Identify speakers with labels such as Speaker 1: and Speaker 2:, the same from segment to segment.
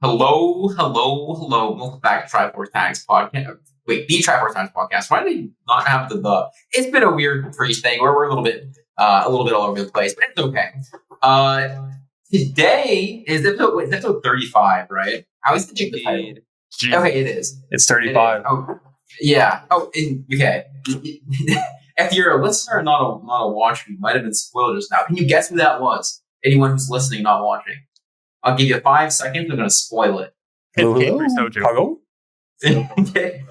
Speaker 1: Hello. Welcome back to Triforce Tags podcast. Wait, the Triforce Tags podcast. Why did they not have the? It's been a weird freeze thing where we're a little bit all over the place, but it's okay. Today is episode 35, right? I always check the title.
Speaker 2: Jeez.
Speaker 1: Okay, it is.
Speaker 2: It's 35.
Speaker 1: Oh, yeah. Oh, okay. If you're a listener and not a watcher, you might have been spoiled just now. Can you guess who that was? Anyone who's listening, not watching. I'll give you 5 seconds. I'm going to spoil it.
Speaker 2: It's K3 Soju.
Speaker 1: It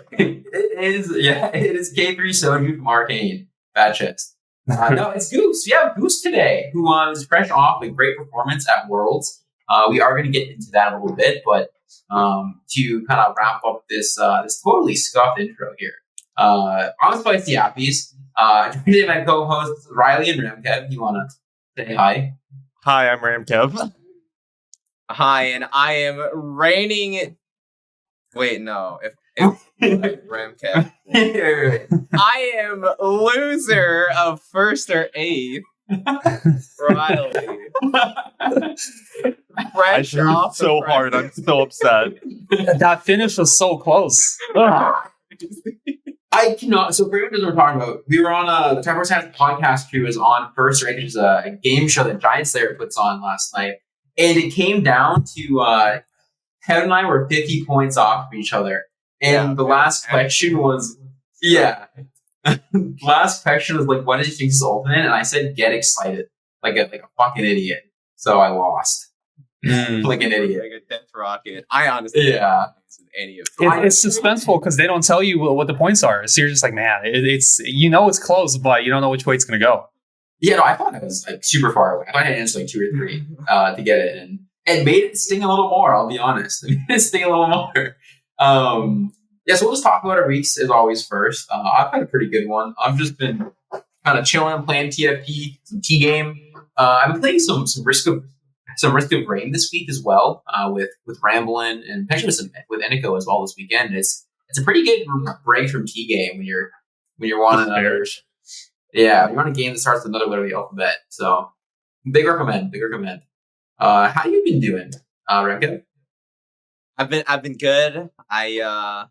Speaker 1: is K3 Soju from Arcane. Bad chest. No, it's Goose. Yeah, Goose today, who was fresh off a great performance at Worlds. We are going to get into that a little bit, but to kind of wrap up this totally scuffed intro here. I'm SpicyAppies. Today my co-hosts Riley and RamKev. You want to say hi?
Speaker 2: Hi, I'm RamKev.
Speaker 3: Hi, and I am reigning it. Wait, no. If RamKev. I am loser of first or eighth. Riley.
Speaker 2: I shoot so hard. I'm so upset.
Speaker 4: That finish was so close.
Speaker 1: I cannot. So, for you guys, we're talking about, we were on the Triforce Tags podcast crew was on First Rate, which is a game show that Giant Slayer puts on last night. And it came down to Kevin and I were 50 points off of each other. And the last question was, last question was like, what did you think is ultimate? And I said, get excited. Like a fucking idiot. So I lost. Like an idiot.
Speaker 3: Like a death rocket. I honestly don't think any of
Speaker 4: it's suspenseful because they don't tell you what the points are. So you're just like, man, it's it's close, but you don't know which way it's going to go.
Speaker 1: Yeah, no, I thought it was like super far away. I thought I had to answer like 2 or 3 to get it, and it made it sting a little more. I'll be honest, it made it sting a little more. So we'll just talk about our weeks as always first. I've had a pretty good one. I've just been kind of chilling, playing TFT, some T game. I've been playing some Risk of Rain this week as well, with Ramblin' and potentially with Enico as well this weekend. It's a pretty good break from T game when you're wanting another. Yeah, you want a game that starts with another letter of the alphabet. So, big recommend. How you been doing, RamKev?
Speaker 3: I've been good. I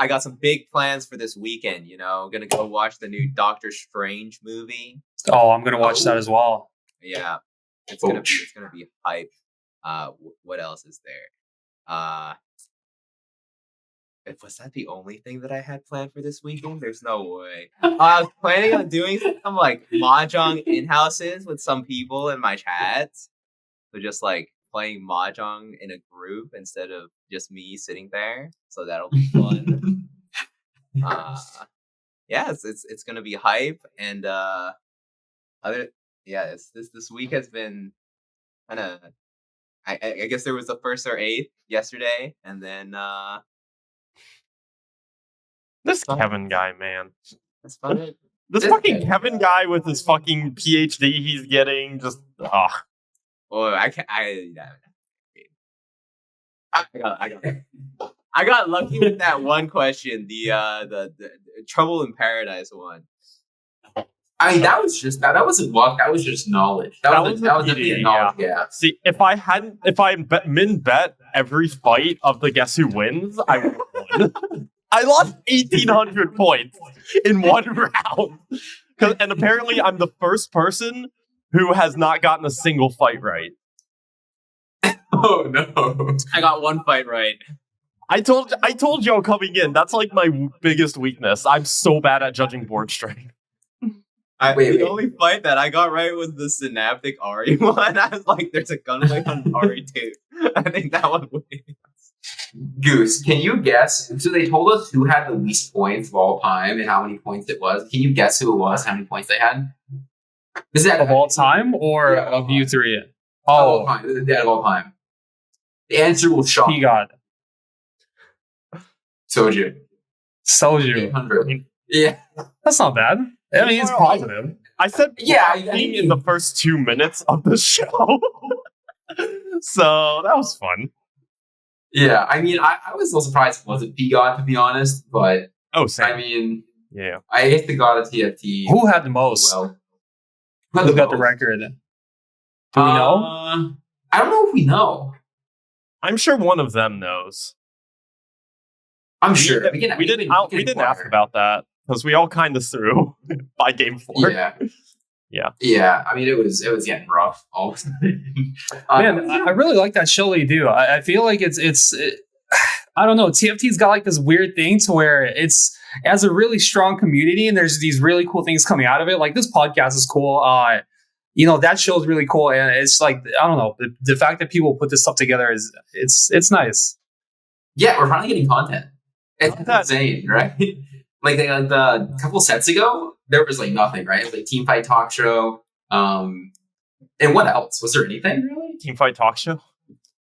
Speaker 3: got some big plans for this weekend. I'm gonna go watch the new Doctor Strange movie.
Speaker 4: Oh, I'm gonna watch that as well.
Speaker 3: Yeah, it's gonna be hype. What else is there? Was that the only thing that I had planned for this weekend? There's no way. I was planning on doing some like mahjong in-houses with some people in my chats. So just like playing mahjong in a group instead of just me sitting there. So that'll be fun. It's gonna be hype, and this week has been kind of. I guess there was the 1st or 8th yesterday, and then.
Speaker 2: This Kevin guy, man.
Speaker 3: That's funny.
Speaker 2: This fucking Kevin guy with his fucking PhD he's getting, just
Speaker 3: Oh, I got lucky with that one question, the Trouble in Paradise one.
Speaker 1: I mean, that wasn't luck. That was just knowledge. That was definitely a knowledge gap.
Speaker 2: See, if I min bet every fight of the Guess Who Wins, I would have won. I lost 1,800 points in one round. And apparently I'm the first person who has not gotten a single fight right.
Speaker 1: Oh, no.
Speaker 3: I got one fight right.
Speaker 2: I told y'all coming in, that's like my biggest weakness. I'm so bad at judging board strength.
Speaker 3: The only fight that I got right was the Synaptic Ari one. I was like, there's a gunfight on Ari too. I think that one wins.
Speaker 1: Goose, can you guess? So they told us who had the least points of all time and how many points it was. Can you guess who it was? How many points they had?
Speaker 4: Is that of all time or of you three?
Speaker 1: Oh, of all time. The answer will shock.
Speaker 4: He got
Speaker 1: Soju. 800. Yeah,
Speaker 4: that's not bad. I mean, it's positive.
Speaker 2: I said in the first 2 minutes of the show. So that was fun.
Speaker 1: Yeah, I mean, I was a little surprised it wasn't P-God, to be honest, but
Speaker 2: same.
Speaker 1: I mean,
Speaker 2: yeah,
Speaker 1: I guess the God of TFT.
Speaker 4: Who had the most?
Speaker 1: Well,
Speaker 4: who got the record? Do we know?
Speaker 1: I don't know if we know.
Speaker 2: I'm sure one of them knows.
Speaker 1: I'm sure.
Speaker 2: We didn't ask about that because we all kind of threw by game 4.
Speaker 1: Yeah. I mean, it was getting rough all the time.
Speaker 4: Man, I really like that show they do. I feel like it's I don't know. TFT's got like this weird thing to where it's as a really strong community, and there's these really cool things coming out of it. Like this podcast is cool. That show is really cool, and it's like I don't know the fact that people put this stuff together is it's nice.
Speaker 1: Yeah, we're finally getting content. It's insane, right? like the couple sets ago, there was like nothing, right? It was like Team Fight Talk Show. And what else? Was there anything really?
Speaker 2: Team Fight Talk Show?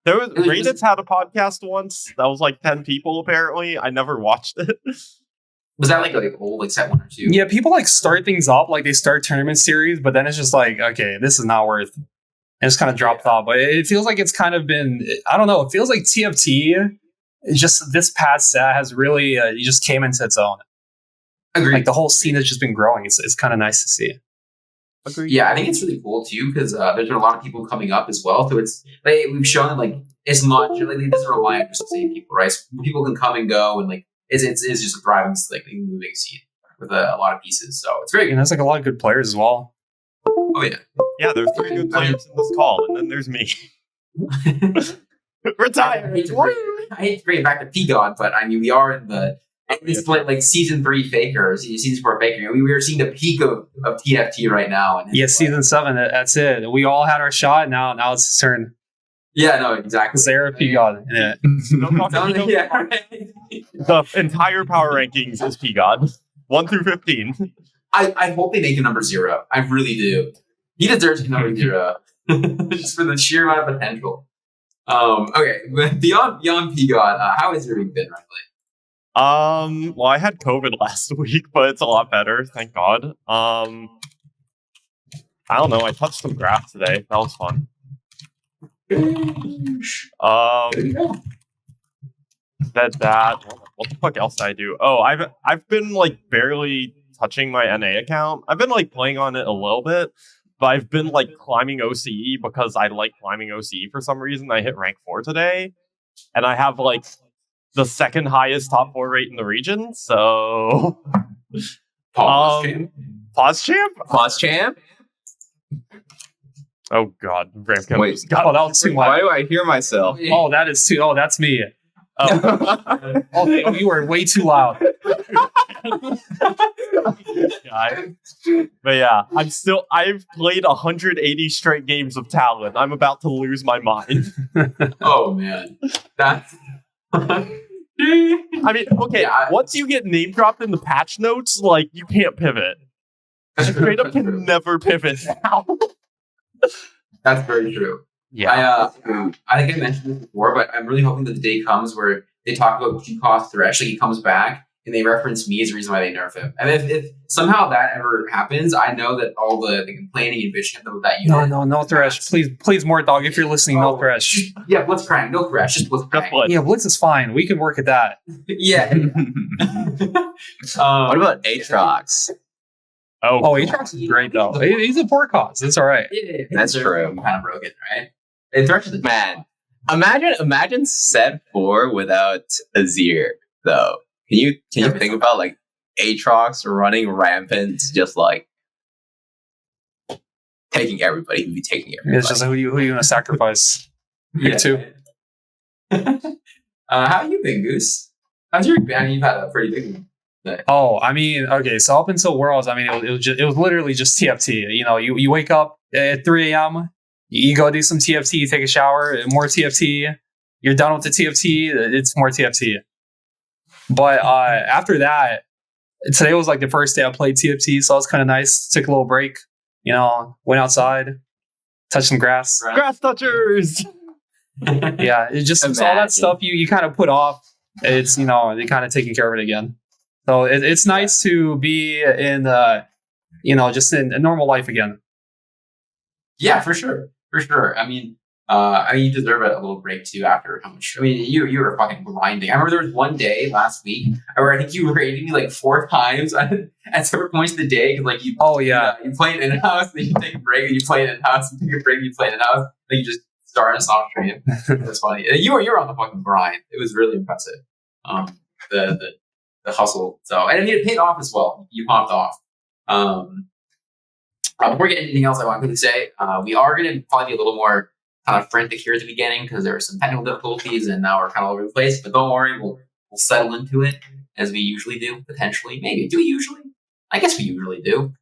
Speaker 2: There was Raditz had a podcast once. That was like 10 people apparently. I never watched it.
Speaker 1: Was that like old, like set 1 or 2?
Speaker 4: Yeah, people like start things up, like they start tournament series, but then it's just like, okay, this is not worth. And it's kind of dropped off. But it feels like it's kind of been, I don't know. It feels like TFT, just this past set has really, it just came into its own.
Speaker 1: Agreed.
Speaker 4: Like the whole scene has just been growing. It's kind of nice to see.
Speaker 2: Agreed.
Speaker 1: Yeah, I think it's really cool too because there's been a lot of people coming up as well. So it's like we've shown that like it's not like it doesn't rely on just the same people, right? So people can come and go, and like it's just a thriving, like moving scene with a lot of pieces. So it's very good.
Speaker 4: And there's like a lot of good players as well.
Speaker 1: Oh yeah,
Speaker 2: yeah. There's 3 good players in this call, and then there's me. Retired.
Speaker 1: I hate to bring it back to P-God, but I mean we are in it's like season 3 faker, season 4 faker. I mean, we are seeing the peak of TFT right now. And
Speaker 4: yeah, season 7. That's it. We all had our shot. Now it's his turn.
Speaker 1: Yeah, no, exactly.
Speaker 4: Zara P-God. Yeah.
Speaker 2: The entire power rankings is P-God. 1 through 15.
Speaker 1: I hope they make him number 0. I really do. He deserves to be number 0. Just for the sheer amount of potential. Okay, beyond P-God, how has your week been, Riley?
Speaker 2: Well, I had COVID last week, but it's a lot better, thank God. I don't know, I touched some grass today. That was fun. Said that. What the fuck else did I do? Oh, I've been like barely touching my NA account. I've been like playing on it a little bit, but I've been like climbing OCE because I like climbing OCE for some reason. I hit rank 4 today, and I have like the second highest top 4 rate in the region, so
Speaker 1: Pause
Speaker 2: champ? Oh god, RamKev.
Speaker 3: Wait,
Speaker 4: that was too
Speaker 3: why
Speaker 4: much.
Speaker 3: do I hear myself?
Speaker 4: Oh, that is too. Oh, that's me. Oh, you were way too loud.
Speaker 2: But yeah, I've played 180 straight games of Talon. I'm about to lose my mind.
Speaker 1: Oh man, that's.
Speaker 2: I mean, okay, once you get name dropped in the patch notes, like, you can't pivot. Straight up can never pivot now.
Speaker 1: That's very true.
Speaker 2: Yeah.
Speaker 1: I think I mentioned this before, but I'm really hoping that the day comes where they talk about Q-Cost Thresh, like he comes back, and they reference me as the reason why they nerf him. And if somehow that ever happens, I know that all the complaining and bitching about that unit.
Speaker 4: No Thresh. Please, Mortdog, if you're listening, no Thresh.
Speaker 1: Yeah, Blitzcrank, no Thresh, just Blitzcrank.
Speaker 4: Yeah, Blitz is fine. We can work at that.
Speaker 1: Yeah.
Speaker 3: What about Aatrox?
Speaker 4: Oh, Aatrox is great though. He's a poor cause. It's all right.
Speaker 1: Yeah,
Speaker 3: That's true.
Speaker 1: Kind of broken, right? And Thresh is
Speaker 3: Man, imagine set 4 without Azir though. Can you think about like Aatrox running rampant, just like taking everybody? He'd be taking everybody.
Speaker 4: It's just who you gonna sacrifice? Pick 2.
Speaker 1: How have you been, Goose? How's your week been? You've had a pretty big one.
Speaker 4: Oh, I mean, okay. So up until Worlds, I mean, it was literally just TFT. You know, you wake up at 3 a.m. You go do some TFT, you take a shower, more TFT. You're done with the TFT. It's more TFT. But after that, today was like the first day I played TFT, so it was kind of nice. Took a little break. You know, went outside, touched some grass.
Speaker 2: Grass touchers.
Speaker 4: Yeah, it just all that stuff you kind of put off. It's they kind of taking care of it again. So it's nice to be in just in a normal life again.
Speaker 1: Yeah, for sure. I mean, you deserve a little break too after how much. I mean, you were fucking grinding. I remember there was one day last week where I think you raided me like 4 times at separate points of the day because like you. Oh yeah. You play it in house, then you take a break, and you play it in house, and take a break, and you play it in house. Like you just starting us off stream. That's funny. You were on the fucking grind. It was really impressive. The hustle. So, and I mean, it paid off as well. You popped off. Before we get anything else, I wanted to say we are going to probably be a little more kind of frantic here at the beginning because there were some technical difficulties, and now we're kind of all over the place. But don't worry, we'll settle into it as we usually do. Potentially, maybe. Do we usually? I guess we usually do.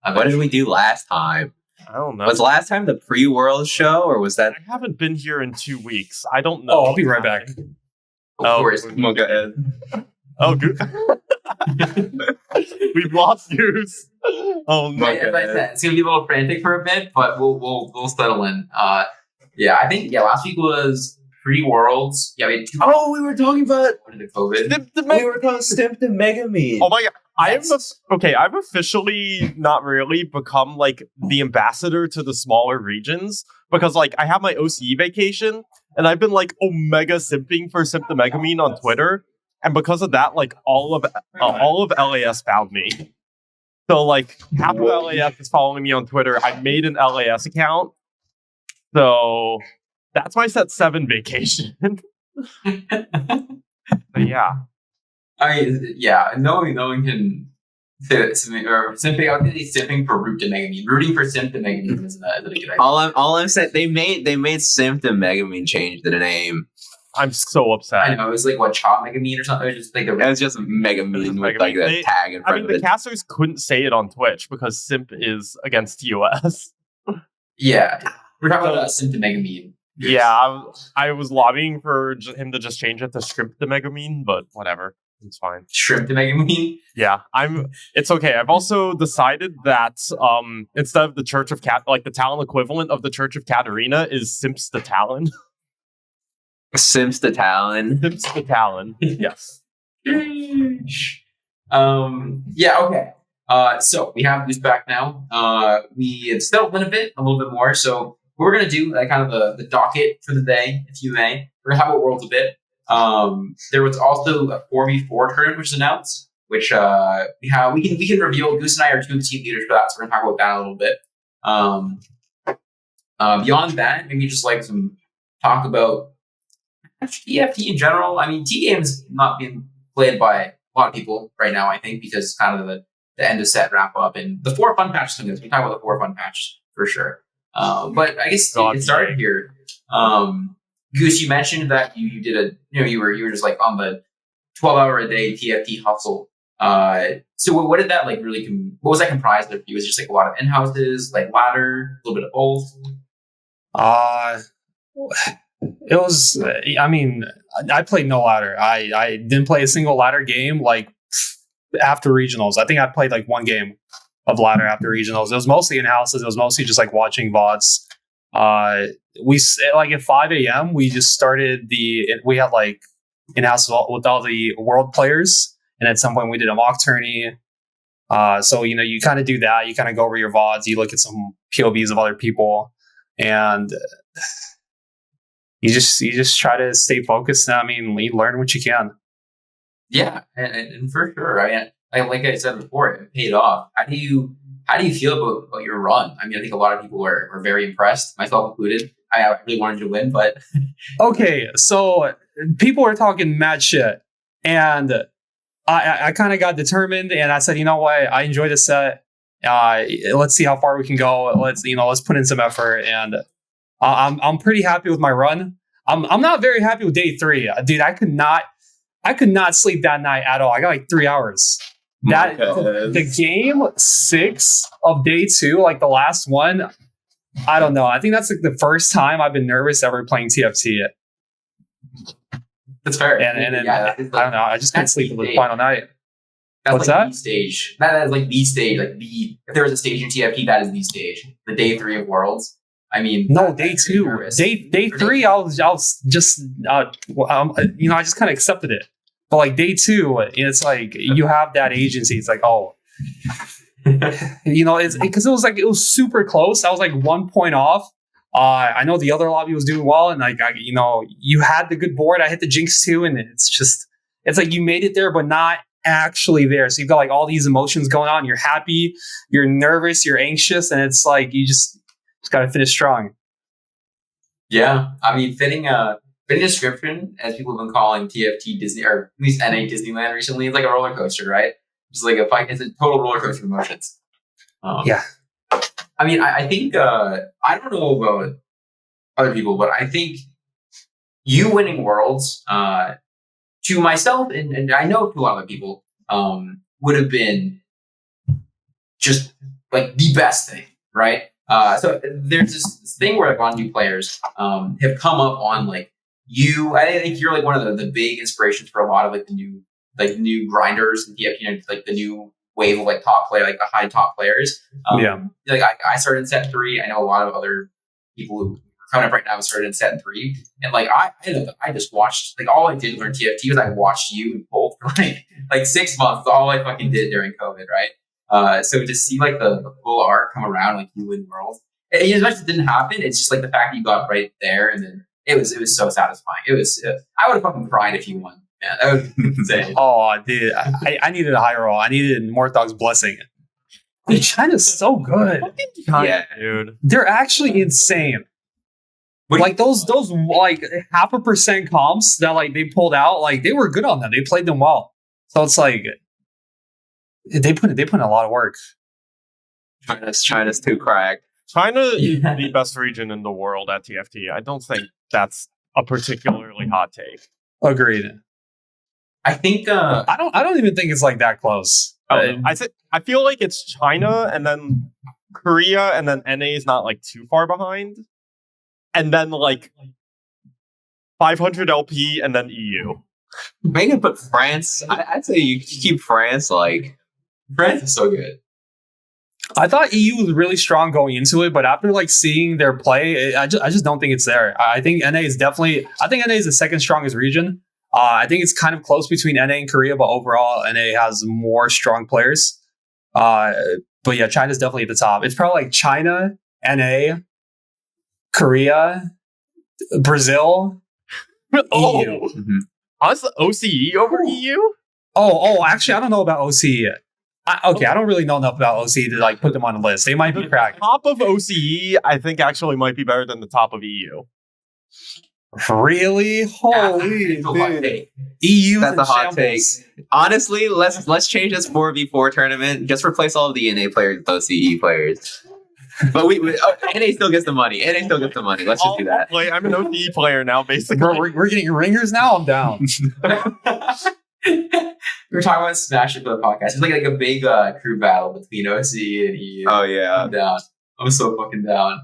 Speaker 3: What did we do last time?
Speaker 2: I don't know.
Speaker 3: Was last time the pre-world show, or was that?
Speaker 2: I haven't been here in 2 weeks. I don't know.
Speaker 4: Oh, I'll be right back.
Speaker 1: Of course.
Speaker 3: Go ahead.
Speaker 2: Oh, good. We've lost Goose. Oh no.
Speaker 1: As I said, it's gonna be a little frantic for a bit, but we'll settle in. Yeah, I think last week was pre-worlds. Yeah, we had 2.
Speaker 3: Oh, we were talking about
Speaker 1: COVID.
Speaker 3: we were talking Stimp the Mega Me.
Speaker 2: Oh my god. I've officially not really become like the ambassador to the smaller regions because like I have my OCE vacation and I've been like omega simping for Simp the Megamine on Twitter, and because of that, like all of LAS found me. So like half of LAS is following me on Twitter. I made an LAS account, so that's my set 7 vacation. But yeah.
Speaker 1: I mean, yeah, knowing him or simping, I would say simping for Root to Megamine. Rooting for Simp to Megamine isn't a good idea.
Speaker 3: All I'm saying, they made Simp the Megamine change the name.
Speaker 2: I'm so upset.
Speaker 1: I know, it was like what, Chop Megamine or something? It was just like
Speaker 3: It was just Megamine with like the tag in front of
Speaker 2: the
Speaker 3: it.
Speaker 2: casters couldn't say it on Twitch because Simp is against TOS.
Speaker 1: Yeah, we're talking about Simp to Megamine.
Speaker 2: Yeah, I was lobbying for him to just change it to Shrimp the Megamine, but whatever. It's fine.
Speaker 1: Shrimp to Megamine?
Speaker 2: Yeah, it's okay. I've also decided that instead of the Church of Cat, like the Talon equivalent of the Church of Katarina is Simps the Talon.
Speaker 3: Simps the Talon.
Speaker 2: Simps the Talon. Yes.
Speaker 1: Yeah, okay. So we have Goose back now. We have settled in a little bit more. So what we're gonna do, kind of the docket for the day, if you may. We're gonna have a Worlds a bit. There was also a 4v4 tournament which was announced, which we can reveal. Goose and I are 2 of the team leaders for that, so we're gonna talk about that a little bit. Beyond that, maybe just like some talk about TFT in general. I mean, T game's not being played by a lot of people right now, I think, because it's kind of the end of set wrap up and the 4 fun patches coming. We can talk about the 4 fun patch for sure. But I guess it started here. Goose, you mentioned that you did you were just like on the 12-hour a day TFT hustle. So what did that like really? What was that comprised of? It was just like a lot of in-houses, like ladder, a little bit of both.
Speaker 4: It was. I mean, I played no ladder. I didn't play a single ladder game like after regionals. I think I played like 1 game of ladder after regionals. It was mostly in-houses. It was mostly just like watching VODs. We like at 5 a.m. we just started we had like in-house with all the world players, and at some point we did a mock tourney. So you kind of do that. You kind of go over your VODs. You look at some POVs of other people, and you just try to stay focused. I mean, you learn what you can.
Speaker 1: Yeah, and for sure. I mean, like I said before, it paid off. How do you feel about your run? I mean, I think a lot of people were very impressed, myself included. I really wanted you to win, but
Speaker 4: okay. So people were talking mad shit, and I kind of got determined, and I said, you know what? I enjoy the set. Let's see how far we can go. Let's put in some effort, and I'm pretty happy with my run. I'm not very happy with day 3, dude. I could not sleep that night at all. I got like 3 hours. The game 6 of day 2, like the last one, I don't know. I think that's like the first time I've been nervous ever playing TFT.
Speaker 1: That's fair.
Speaker 4: And I don't know. I just couldn't sleep the final night.
Speaker 1: That's
Speaker 4: What's
Speaker 1: like
Speaker 4: that?
Speaker 1: the stage. That is like the stage. Like if there was a stage in TFT, that is the stage. The day 3 of Worlds. I mean,
Speaker 4: no, day 2. Day 3, I was just I just kind of accepted it. But like day 2, it's like you have that agency. It's like, oh, it's because it was super close. I was like 1 point off. I know the other lobby was doing well, and like you had the good board. I hit the Jinx too, and it's like you made it there, but not actually there. So you've got like all these emotions going on. You're happy, you're nervous, you're anxious, and it's like you just got to finish strong.
Speaker 1: Yeah, I mean, fitting description, as people have been calling TFT Disney, or at least NA Disneyland recently, it's like a roller coaster, right? It's like it's a total roller coaster of emotions.
Speaker 2: Yeah.
Speaker 1: I mean, I think I don't know about other people, but I think you winning Worlds to myself and I know to a lot of people would have been just like the best thing, right? So there's this thing where like a lot of new players have come up on like you. I think you're like one of the big inspirations for a lot of like the new grinders and like the new wave of like top player, like the high top players. Like I started in set 3. I know a lot of other people who are coming up right now started in set 3, and like I just watched, like all I did to learn TFT was I watched you and Bolt for like 6 months. All I fucking did during COVID, right? So to see like the full arc come around, like you win Worlds, as much as it didn't happen, it's just like the fact that you got right there, and then it was so satisfying. I would have fucking cried if you won. Yeah, that would be insane.
Speaker 2: Oh, dude, I needed a high roll. I needed Mortdog's blessing. Dude, China's so good.
Speaker 3: Yeah,
Speaker 2: dude, they're actually insane. Like those like 0.5% comps that like they pulled out, like they were good on them. They played them well. So it's like they put in a lot of work.
Speaker 3: China's too cracked.
Speaker 2: China is the best region in the world at TFT. I don't think that's a particularly hot take. Agreed.
Speaker 1: I think
Speaker 2: I don't even think it's like that close. I feel like it's China and then Korea and then NA is not like too far behind. And then like 500 LP and then EU.
Speaker 3: Maybe put France. I'd say you keep France. Like
Speaker 1: France is so good.
Speaker 2: I thought EU was really strong going into it, but after like seeing their play, I just don't think it's there. I think NA is definitely. I think NA is the second strongest region. I think it's kind of close between NA and Korea, but overall NA has more strong players. But yeah, China's definitely at the top. It's probably like China, NA, Korea, Brazil, EU.
Speaker 4: Mm-hmm. Us OCE over EU?
Speaker 2: Oh, actually, I don't know about OCE. I don't really know enough about OCE to like put them on the list. They might be cracked.
Speaker 4: Top of OCE, I think actually might be better than the top of EU.
Speaker 2: Really? Holy dude. EU.
Speaker 3: That's a hot take. Honestly, let's change this 4v4 tournament. Just replace all of the NA players with OCE players. But NA still gets the money. NA still gets the money. Let's just do that.
Speaker 4: I'm an OCE player now, basically.
Speaker 2: We're getting ringers now. I'm down.
Speaker 1: We were talking about Smash for the podcast. It's like a big crew battle between OCE and EU.
Speaker 3: Oh yeah,
Speaker 1: I'm down. I'm so fucking down.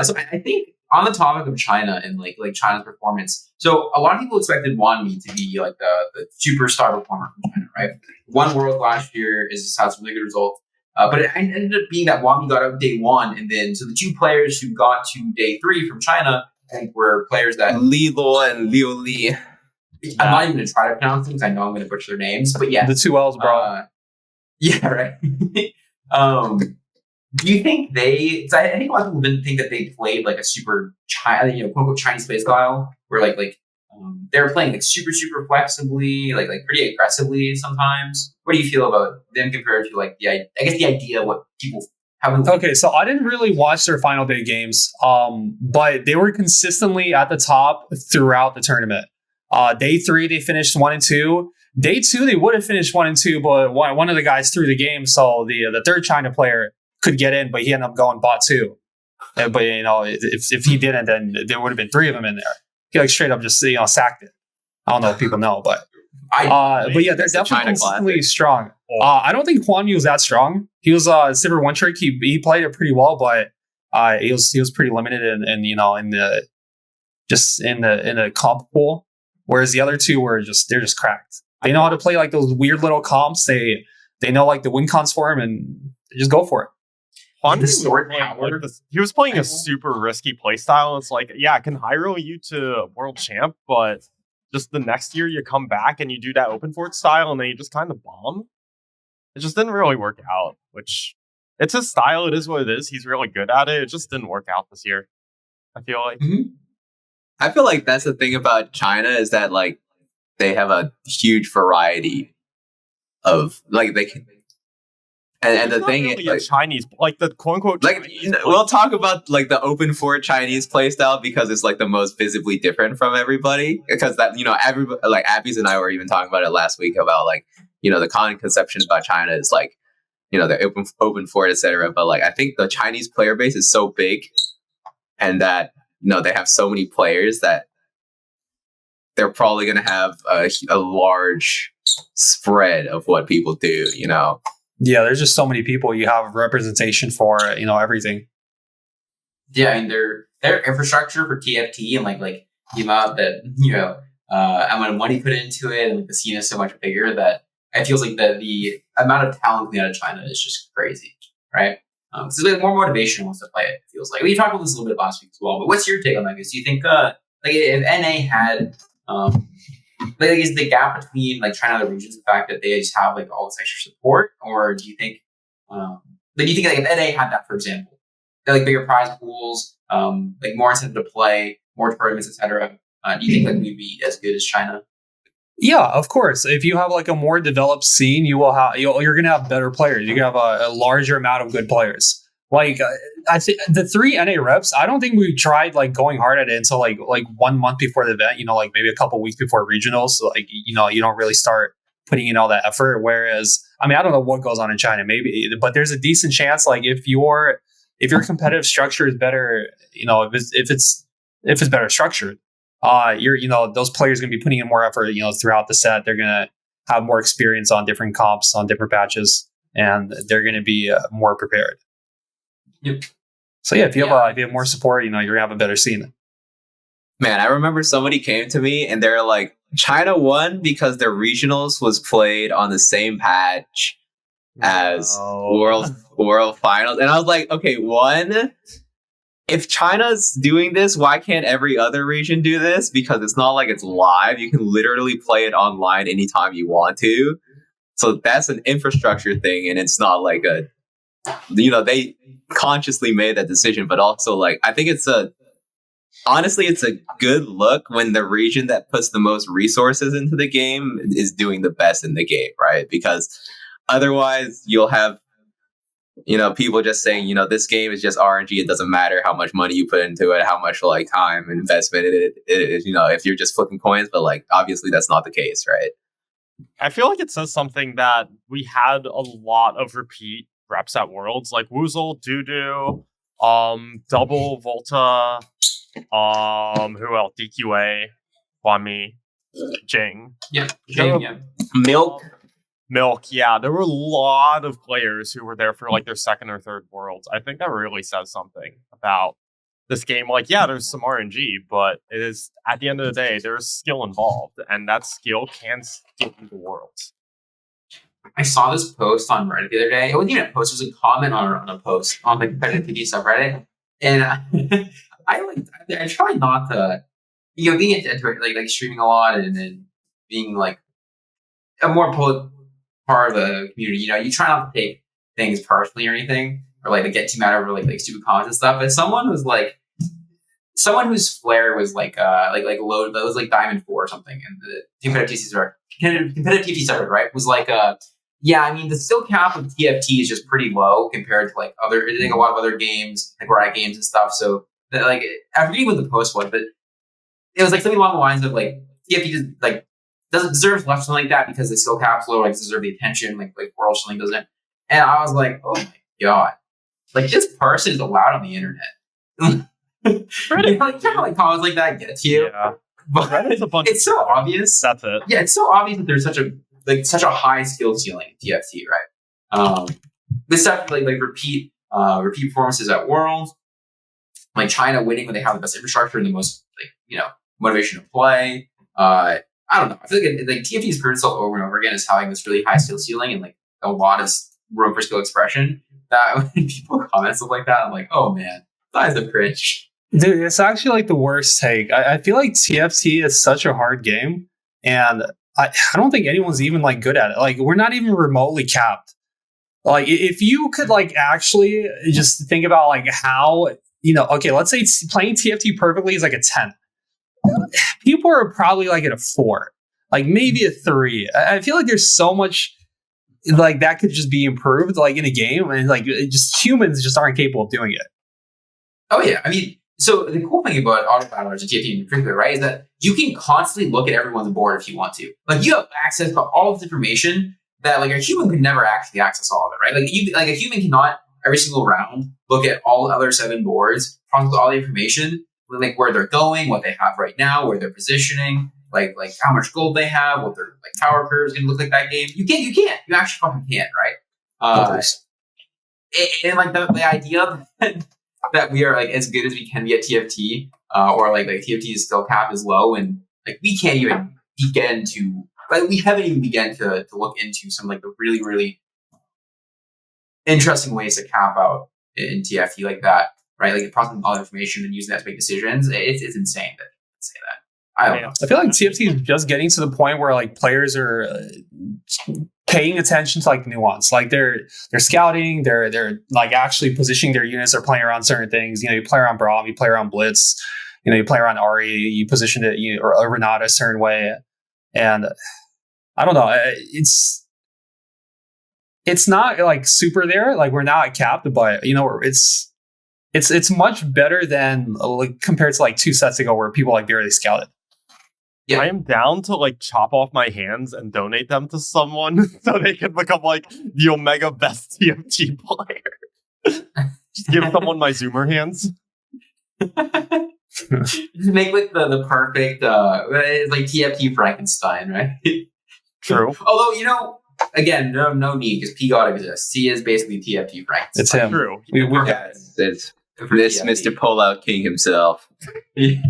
Speaker 1: So I think on the topic of China and like China's performance, so a lot of people expected Wanmi to be like the superstar performer from China, right? Won World last year, is had some really good results. But it ended up being that Wanmi got out day 1, and then so the 2 players who got to day 3 from China, I think were players that
Speaker 3: Li Luo and Liu Li.
Speaker 1: I'm not even going to try to pronounce them because I know I'm going to butcher their names. But yeah,
Speaker 2: the 2 L's, bro.
Speaker 1: Yeah, right. Do you think I think a lot of people didn't think that they played like a super quote unquote Chinese play style, where like they were playing like super flexibly, like pretty aggressively sometimes. What do you feel about them compared to like the idea of what people have?
Speaker 2: Okay, so I didn't really watch their final day games, but they were consistently at the top throughout the tournament. Day 3 they finished 1 and 2. Day 2 they would have finished 1 and 2, but one of the guys threw the game, so the third China player could get in, but he ended up going bot 2. But if he didn't, then there would have been 3 of them in there. He like straight up just sacked it. I don't know if people know, but yeah, they're definitely consistently strong. I don't think Huan Yu was that strong. He was Silver 1 trick. He played it pretty well, but he was pretty limited in the comp pool. Whereas the other 2 they're just cracked. They know how to play like those weird little comps. They know like the win cons for him, and they just go for it.
Speaker 4: He was playing a super risky playstyle. It's like, yeah, I can high roll you to world champ, but just the next year you come back and you do that open fort style and then you just kind of bomb. It just didn't really work out, which it's his style. It is what it is. He's really good at it. It just didn't work out this year, I feel like.
Speaker 3: Mm-hmm. I feel like that's the thing about China is that like they have a huge variety of like And the
Speaker 2: It's
Speaker 3: thing
Speaker 2: not
Speaker 3: is,
Speaker 2: really a Chinese, like the quote unquote,
Speaker 3: like we'll talk about like the open for Chinese playstyle because it's like the most visibly different from everybody. Because that everybody like Appies and I were even talking about it last week about like the common conception about China is like they're open for it, etc. But like I think the Chinese player base is so big, and that they have so many players that they're probably going to have a large spread of what people do.
Speaker 4: Yeah, there's just so many people. You have representation for everything.
Speaker 1: Yeah, and their infrastructure for TFT and like the amount that amount of money put into it, and like, the scene is so much bigger that it feels like the amount of talent coming out of China is just crazy, right? So there's more motivation wants to play it. It feels like we talked about this a little bit last week as well. But what's your take on that? Do you think like if NA had like is the gap between like China and other regions the fact that they just have like all this extra support, or do you think like if NA had that, for example, like bigger prize pools, like more incentive to play, more tournaments, etc. Do you think like we'd be as good as China?
Speaker 4: Yeah, of course. If you have like a more developed scene, you're gonna have better players. You have a larger amount of good players. Like I think the 3 NA reps, I don't think we tried like going hard at it until like 1 month before the event. Like maybe a couple weeks before regionals. So like you don't really start putting in all that effort. Whereas I mean I don't know what goes on in China, maybe, but there's a decent chance like if your competitive structure is better, if it's better structured, those players are gonna be putting in more effort, throughout the set. They're gonna have more experience on different comps, on different patches, and they're gonna be more prepared.
Speaker 1: Yep.
Speaker 4: So yeah, if you have more support, you're gonna have a better scene.
Speaker 3: Man, I remember somebody came to me and they're like, China won because their regionals was played on the same patch as World Finals, and I was like, okay, one. If China's doing this, why can't every other region do this? Because it's not like it's live. You can literally play it online anytime you want to. So that's an infrastructure thing, and it's not like they consciously made that decision, but also like I think it's a good look when the region that puts the most resources into the game is doing the best in the game, right? Because otherwise you'll have people just saying, this game is just RNG. It doesn't matter how much money you put into it, how much like time and investment it is, if you're just flipping coins. But like, obviously that's not the case, right?
Speaker 2: I feel like it says something that we had a lot of repeat reps at Worlds, like Woozle, Dudu, Double, Volta, who else? DQA, Kwame, Jing.
Speaker 1: Yeah, Jing, yeah.
Speaker 3: Milk.
Speaker 2: Yeah, there were a lot of players who were there for like their second or third Worlds. I think that really says something about this game. Like, yeah, there's some RNG, but it is at the end of the day, there's skill involved, and that skill can get into Worlds.
Speaker 1: I saw this post on Reddit the other day. It wasn't even a post; it was a comment on a post on the competitive PvP subreddit, and I try not to, being into it, like streaming a lot and being like a more part of the community. You try not to take things personally or anything, or like get too mad over like stupid comments and stuff. But someone whose flare was like low, that was like Diamond 4 or something, and the competitive TFT server, right, was like yeah, I mean the skill cap of TFT is just pretty low compared to like other, I think a lot of other games, like Riot games and stuff. So like I forget what the post was, but it was like something along the lines of like TFT just like doesn't deserve left something like that because the skill cap's low, like deserve the attention, like World something doesn't. And I was like, oh my god, like this person is allowed on the internet. Reddit, like comments like that get to you. Yeah. But it's so obvious.
Speaker 2: That's it.
Speaker 1: Yeah, it's so obvious that there's such a high skill ceiling in TFT, right? This stuff like repeat performances at Worlds, like China winning when they have the best infrastructure and the most motivation to play. I don't know. I feel like TFT has proven itself over and over again as having this really high skill ceiling and like a lot of room for skill expression. That when people comment stuff like that, I'm like, oh man, that is a cringe.
Speaker 4: Dude, it's actually like the worst take. I feel like TFT is such a hard game, and I don't think anyone's even like good at it. Like we're not even remotely capped. Like if you could like actually just think about like how, okay, let's say playing TFT perfectly is like a 10. People are probably like at a 4, like maybe a 3. I feel like there's so much like that could just be improved like in a game, and like humans just aren't capable of doing it.
Speaker 1: Oh yeah, I mean, so the cool thing about auto battlers and TFT in particular, right, is that you can constantly look at everyone's board if you want to. Like you have access to all of this information that like a human could never actually access all of it, right? Like a human cannot every single round look at all the other 7 boards, process all the information, like where they're going, what they have right now, where they're positioning, like how much gold they have, what their like power curves gonna look like that game. You can't. You actually fucking can't, right? And like the idea that we are like as good as we can be at TFT, or like TFT's skill cap is low, and like we can't even begin to we haven't even begun to look into some like the really, really interesting ways to cap out in TFT like that, right? Like processing all the information and using that to make decisions. It's insane to say that. I don't know.
Speaker 4: I feel like TFT is just getting to the point where like players are paying attention to like nuance. Like they're scouting, they're like actually positioning their units. They're playing around certain things. You play around Braum, you play around Blitz. You play around Ari. You position it, or Renata a certain way, and I don't know. It's not like super there. Like we're not capped, but it's much better than like compared to like 2 sets ago where people like barely scouted.
Speaker 2: Yeah. I am down to like chop off my hands and donate them to someone so they can become like the Omega best TFT player. Just give someone my Zoomer hands.
Speaker 1: Just make like the perfect it's like TFT Frankenstein, right?
Speaker 2: True.
Speaker 1: Although again, no need because P God exists. He is basically TFT Frankenstein.
Speaker 4: It's him.
Speaker 2: True.
Speaker 3: We got this Mr. Pullout King himself.
Speaker 1: Yeah.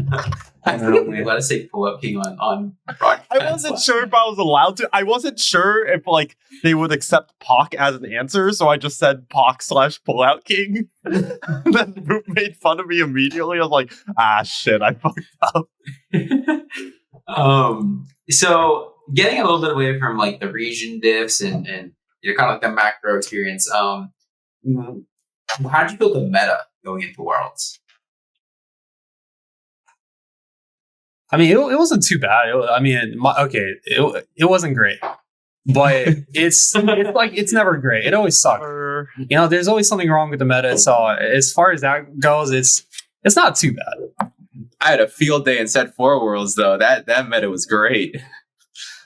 Speaker 1: I don't let us say Pullout King on broadcast.
Speaker 2: I wasn't sure if I was allowed to. I wasn't sure if like they would accept Pock as an answer, so I just said Pock / Pullout King. Then Boop made fun of me immediately. I was like, shit, I fucked up.
Speaker 1: So getting a little bit away from like the region diffs and kind of like the macro experience, how did you feel the meta going into Worlds?
Speaker 4: I mean, it wasn't too bad. It wasn't great, but it's like it's never great. It always sucks. There's always something wrong with the meta. So as far as that goes, it's not too bad.
Speaker 3: I had a field day in Set 4 Worlds though. That meta was great.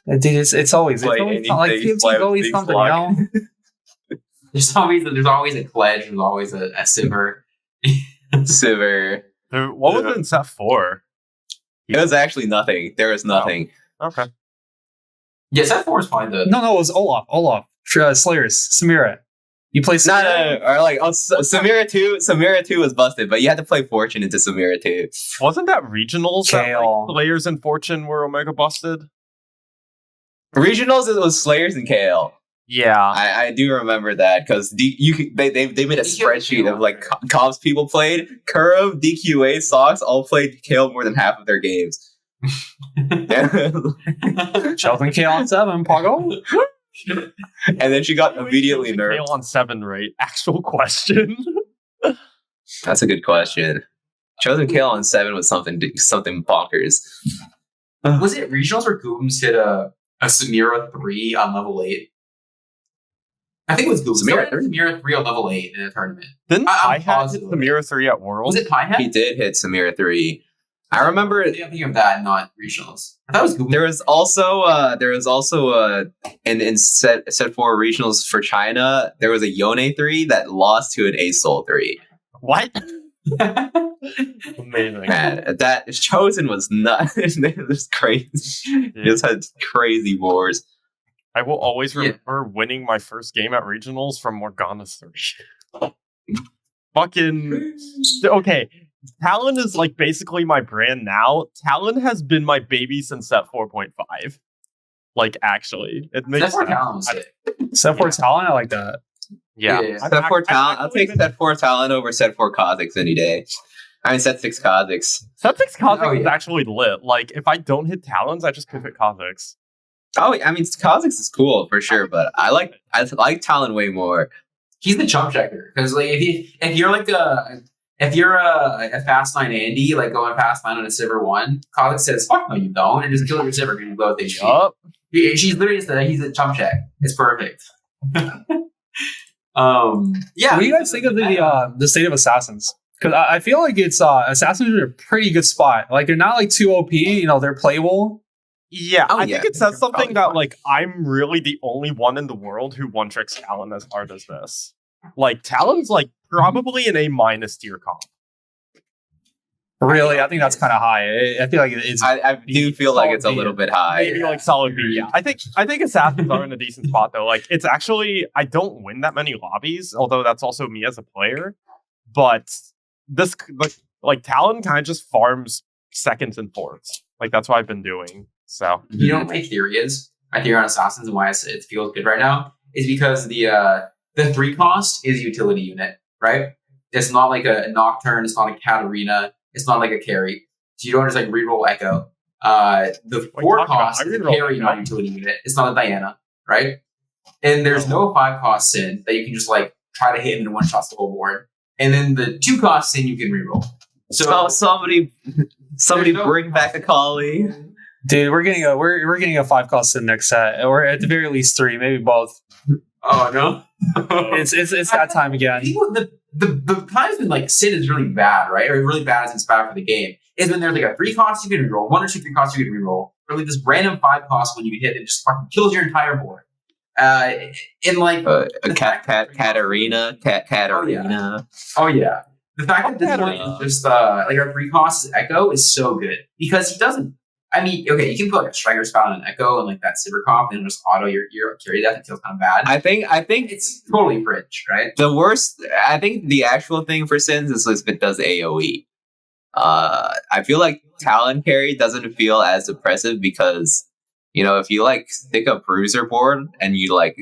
Speaker 4: Dude, it's always like TFT's always something,
Speaker 1: There's always a Pledge. There's always a Sivir.
Speaker 3: Sivir.
Speaker 2: What was in Set 4?
Speaker 3: It was actually nothing. There was nothing.
Speaker 2: Oh. Okay.
Speaker 1: Yeah, Set 4 is fine though.
Speaker 4: No, it was Olaf. Slayers. Samira. You play Samira?
Speaker 3: No. Or like Samira 2. Samira 2 was busted, but you had to play Fortune into Samira 2.
Speaker 2: Wasn't that regionals?
Speaker 4: Kayle.
Speaker 2: That, Slayers and Fortune were Omega busted?
Speaker 3: Regionals, it was Slayers and Kayle.
Speaker 2: Yeah,
Speaker 3: I do remember that because they made a spreadsheet of like comps people played. Kurov, DQA, Sox all played Kayle more than half of their games.
Speaker 4: Sheldon Kayle on 7, Pago.
Speaker 3: And then she got immediately nerfed.
Speaker 2: Kayle on 7, right? Actual question.
Speaker 3: That's a good question. Chosen Kayle on 7 was something bonkers.
Speaker 1: Was it regionals where Gooms hit a Samira 3 on level 8? I think it was Goose. Samira 3 on level 8 in a tournament.
Speaker 2: Didn't I have hit Samira 3 at Worlds?
Speaker 1: Was it Piehead?
Speaker 3: He did hit Samira 3. I remember.
Speaker 1: I'm thinking of that, not regionals. I thought it was Goose.
Speaker 3: There was also in set 4 regionals for China. There was a Yone 3 that lost to an Asol 3.
Speaker 2: What? Amazing.
Speaker 3: Man, that Chosen was nuts. It was crazy.
Speaker 2: Yeah.
Speaker 3: Just had crazy wars.
Speaker 2: I will always remember winning my first game at regionals from Morgana 3. Fucking okay. Talon is like basically my brand now. Talon has been my baby since Set 4.5. Like actually, it makes
Speaker 1: Set 4 Talon was sick.
Speaker 4: Set 4 Talon, I like that.
Speaker 2: Yeah.
Speaker 3: Set 4 Talon. I'll take Set 4 Talon over Set 4 Kha'Zix any day. I mean, Set 6 Kha'Zix.
Speaker 2: Set 6 Kha'Zix is actually lit. Like if I don't hit Talons, I just pivot Kha'Zix.
Speaker 3: Oh, I mean, Kha'Zix is cool for sure, but I like Talon way more.
Speaker 1: He's the chump checker because like if you're a fast 9 Andy like going fast 9 on a Sivir 1, Kha'Zix says fuck no you don't and just kill your Sivir and you blow with HP. She's literally just he's a chump check. It's perfect. Yeah.
Speaker 4: What do you guys think of the state of assassins? Because I feel like it's assassins are a pretty good spot. Like they're not like too OP. You know, they're playable.
Speaker 2: Yeah,
Speaker 3: Oh,
Speaker 2: I
Speaker 3: yeah.
Speaker 2: think it says something
Speaker 3: Probably
Speaker 2: that
Speaker 3: fine.
Speaker 2: like I'm really the only one in the world who one tricks Talon as hard as this. Like Talon's like probably an A- tier comp.
Speaker 4: Really, I think that's kind of high. I feel like it's.
Speaker 3: I do feel like it's a little bit high.
Speaker 2: Maybe like solid B. Yeah, I think assassins are in a decent spot though. Like it's actually I don't win that many lobbies, although that's also me as a player. But this like Talon kind of just farms seconds and fourths. Like that's what I've been doing. So
Speaker 1: You know what my theory is? My theory on assassins and why it feels good right now is because the 3 cost is utility unit, right? It's not like a Nocturne. It's not a Katarina. It's not like a carry. So you don't just like reroll Echo. The 4 cost is a carry, not utility unit. It's not a Diana, right? And there's no 5 cost Sin that you can just like try to hit him in one shot the whole board. And then the 2 cost Sin you can reroll. So
Speaker 3: somebody bring back a Kayle.
Speaker 4: Dude, we're getting a 5 cost Sin next set, or at the very least 3, maybe both.
Speaker 1: oh no,
Speaker 4: It's that time again.
Speaker 1: The times when like Sin is really bad, right? Or really bad as it's bad for the game is when there's like a 3 cost you can reroll, 1 or 2 3 costs you can reroll, or like this random 5 cost when you hit it just fucking kills your entire board. In like
Speaker 3: Katarina.
Speaker 1: Oh yeah. The fact that this one is just like our 3 costs Echo is so good because he doesn't. I mean, okay, you can put like a Striker Spout on an Echo and like that Cybercop and just auto your carry that. It feels kind of bad.
Speaker 3: I think
Speaker 1: It's totally fringe, right?
Speaker 3: the worst. I think the actual thing for Sins is if it does AOE. I feel like Talon carry doesn't feel as oppressive because if you like stick a bruiser board and you like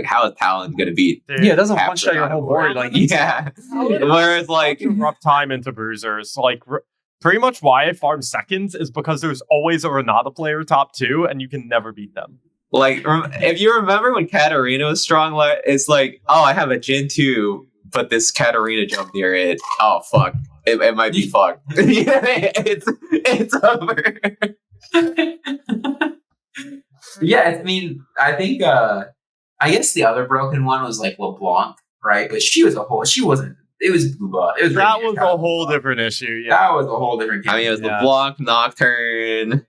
Speaker 3: how is Talon gonna beat?
Speaker 4: Yeah, it doesn't one shot your whole board. Like
Speaker 3: Yeah, whereas like
Speaker 2: rough time into bruisers. Like pretty much why I farm seconds is because there's always a Renata player top 2 and you can never beat them.
Speaker 3: Like if you remember when Katarina was strong, it's like, oh, I have a Gen 2, but this Katarina jumped near it. Oh fuck, it might be fucked. it's over.
Speaker 1: Yeah, I mean, I think I guess the other broken one was like LeBlanc, right? But she wasn't. It was Booba. It was
Speaker 2: That was a whole different issue. Yeah,
Speaker 1: that was a whole different game.
Speaker 3: I mean, it was LeBlanc, Nocturne.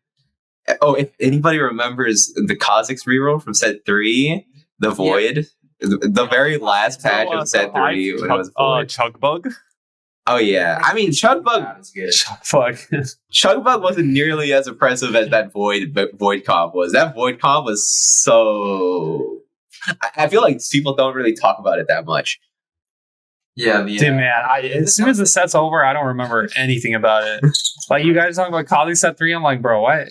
Speaker 3: Oh, if anybody remembers the Kha'Zix reroll from set 3, the Void, the very last patch of set 3 when it was Void.
Speaker 2: Chugbug.
Speaker 3: Oh yeah, I mean Chugbug.
Speaker 1: Is good.
Speaker 4: fuck.
Speaker 3: Chugbug wasn't nearly as oppressive as that Void comp was. That Void comp was so. I feel like people don't really talk about it that much.
Speaker 1: Yeah,
Speaker 4: Dude, man, as soon as the set's over, I don't remember anything about it. Like you guys talking about Kayle set 3, I'm like, bro, what?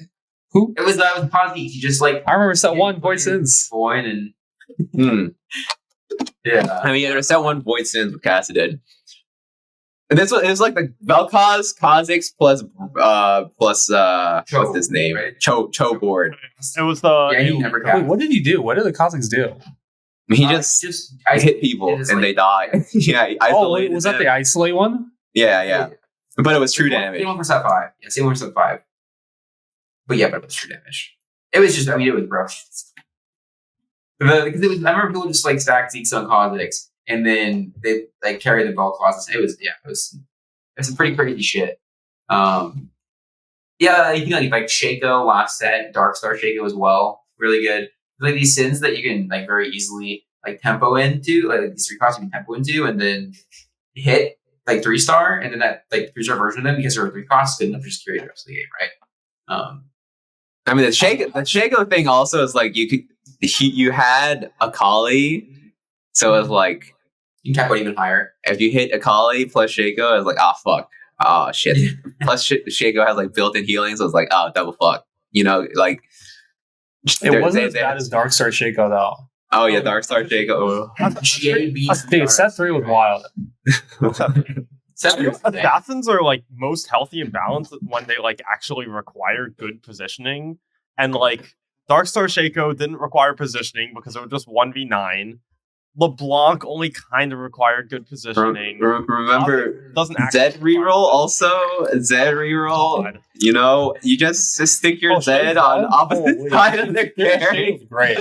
Speaker 4: Who?
Speaker 1: It was Posy. He just like
Speaker 4: I remember set 1 Void Sins.
Speaker 1: Void and
Speaker 3: Yeah. I mean, there's that one Void Sins with Cassidid. And it was like the Vel'Koz, Kha'Zix plus what's his name?
Speaker 1: Right?
Speaker 3: Cho board.
Speaker 2: It was the
Speaker 1: he never
Speaker 4: Wait,
Speaker 1: got.
Speaker 4: what did he do? What did the Kha'Zix do?
Speaker 3: He just hit people and they die. Yeah.
Speaker 4: Oh, wait, was that the isolate one?
Speaker 3: Yeah. But it was true damage.
Speaker 1: Same one for set 5. Yeah, same one for set 5. But yeah, but it was true damage. It was just, I mean, it was rough. Because it was, I remember people just like stack Zeke's on Kha'Zix, and then they like carry the Vel'Koz. It was some pretty crazy shit. Yeah, you can like Shaco last set, Darkstar Shaco as well, really good. Like these Sins that you can like very easily like tempo into, like these 3 costs you can tempo into, and then hit like 3-star, and then that like 3-star version of them because there are 3 costs good enough to just carry the rest of the game, right?
Speaker 3: I mean, the Shaco thing also is like you had a Kayle, so it was like
Speaker 1: you can cap out even higher.
Speaker 3: If you hit a Kayle plus Shaco, it's like, oh fuck, oh shit. Plus Shaco has like built-in healing, so it's like, oh, double fuck. Like
Speaker 4: it wasn't as bad as Darkstar Shaco though.
Speaker 3: Oh yeah, Darkstar Shaco.
Speaker 1: Dude,
Speaker 4: set 3 was wild.
Speaker 2: Assassins are like most healthy and balanced when they like actually require good positioning, and like Darkstar Shaco didn't require positioning because it was just 1v9. LeBlanc only kind of required good positioning.
Speaker 3: Remember
Speaker 2: doesn't
Speaker 3: Zed reroll also? Zed reroll. You just stick your Zed on opposite side of the carry.
Speaker 4: Great.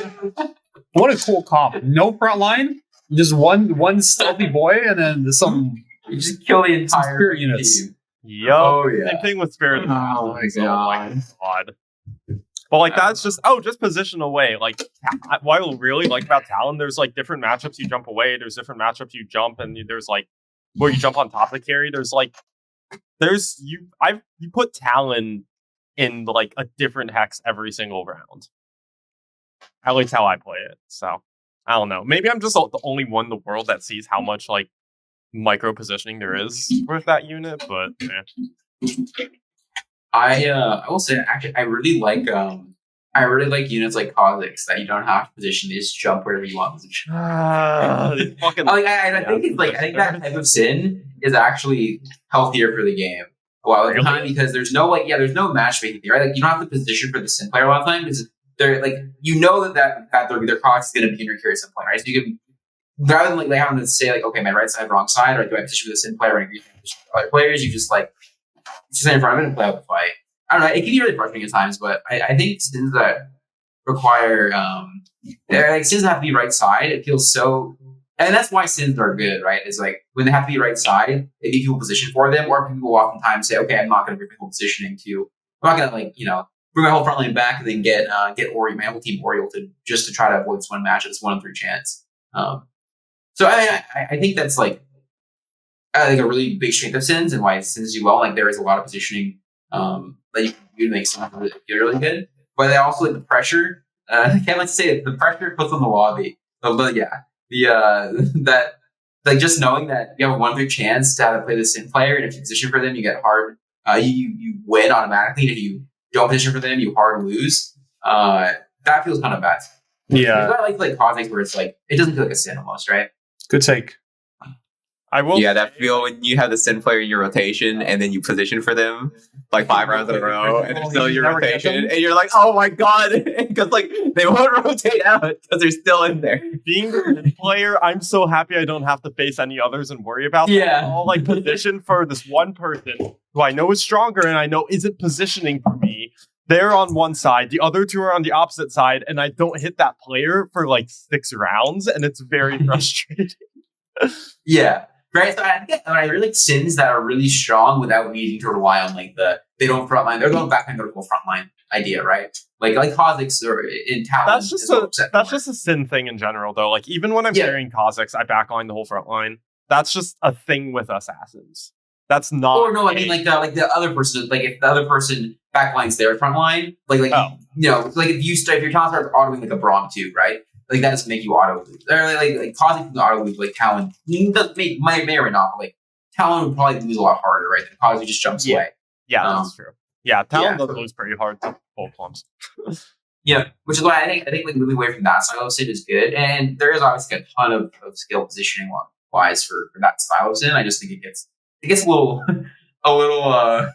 Speaker 4: What a cool comp. No front line, just one stealthy boy, and then some.
Speaker 1: You just kill the entire
Speaker 4: spirit units.
Speaker 1: team.
Speaker 2: Yep.
Speaker 1: Oh, yeah.
Speaker 2: Same thing with Spirit.
Speaker 1: Oh my god.
Speaker 2: But like that's just position away. Like what I really like about Talon, there's like different matchups you jump away. There's different matchups you jump, and there's like where you jump on top of the carry. You put Talon in like a different hex every single round. At least how I play it. So I don't know. Maybe I'm just the only one in the world that sees how much like micro positioning there is with that unit, but
Speaker 1: I will say actually I really like units like Kha'Zix that you don't have to position, you just jump wherever you want.
Speaker 2: I
Speaker 1: think it's like I think that type of sin is actually healthier for the game a lot of the time because there's no matchmaking theory, right? Like you don't have to position for the sin player a lot of the time because they're like that their Kha'Zix is going to be in your carry sin point, right? So you can rather than like having to say like, okay, my right side, wrong side, or do I position for the sin player or agree with other players? You just like stand in front of it and play out the fight. I don't know. It can be really frustrating at times, but I think sins that require sins that have to be right side. It feels so, and that's why sins are good, right? Is like when they have to be right side, they need people position for them, or people oftentimes say, okay, I'm not going to bring people positioning to. I'm not going to bring my whole front line back and then get my whole team Oriole to try to avoid this one match. It's 1 in 3 chance. So I think that's like a really big strength of sins and why sins do well. Like there is a lot of positioning that you can do to make something really good. But they also like the pressure. I can't like say it. The pressure puts on the lobby. But yeah, that like just knowing that you have a 1 in 3 chance to have to play the sin player, and if you position for them, you get hard. You win automatically. And if you don't position for them, you hard lose. That feels kind of bad.
Speaker 4: Yeah,
Speaker 1: I like Kha'Zix where it's like it doesn't feel like a sin almost, right?
Speaker 4: good take.
Speaker 2: I will.
Speaker 3: Yeah, that feel when you have the sin player in your rotation and then you position for them like 5 rounds in a row and they're still in your rotation and you're like, oh my god, because like they won't rotate out because they're still in there.
Speaker 2: Being the sin player, I'm so happy I don't have to face any others and worry about them.
Speaker 1: Yeah.
Speaker 2: I'll like position for this one person who I know is stronger and I know isn't positioning for me. They're on one side, the other 2 are on the opposite side, and I don't hit that player for like 6 rounds, and it's very frustrating.
Speaker 1: Yeah. Right, so I really like sins that are really strong without needing to rely on like they don't frontline. They're going back on their frontline idea, right? Like Kha'Zix or in Talon.
Speaker 2: That's just a sin thing in general, though. Like even when I'm carrying Kha'Zix, I backline the whole front line. That's just a thing with assassins. That's not.
Speaker 1: Or no, I mean like the other person. Like if the other person backlines their front line, like if your Talon starts autoing like a Braum too, right? Like that doesn't make you auto lose. Or like causing the auto lose, like Talon may or not, but like Talon would probably lose a lot harder, right? Than Kha'Zix just jumps away.
Speaker 2: Yeah, that's true. Yeah, Talon does lose pretty hard to full plums.
Speaker 1: Yeah, which is why I think like moving away from that style of sin is good. And there is obviously a ton of skill positioning wise for that style of sin. I just think it gets a little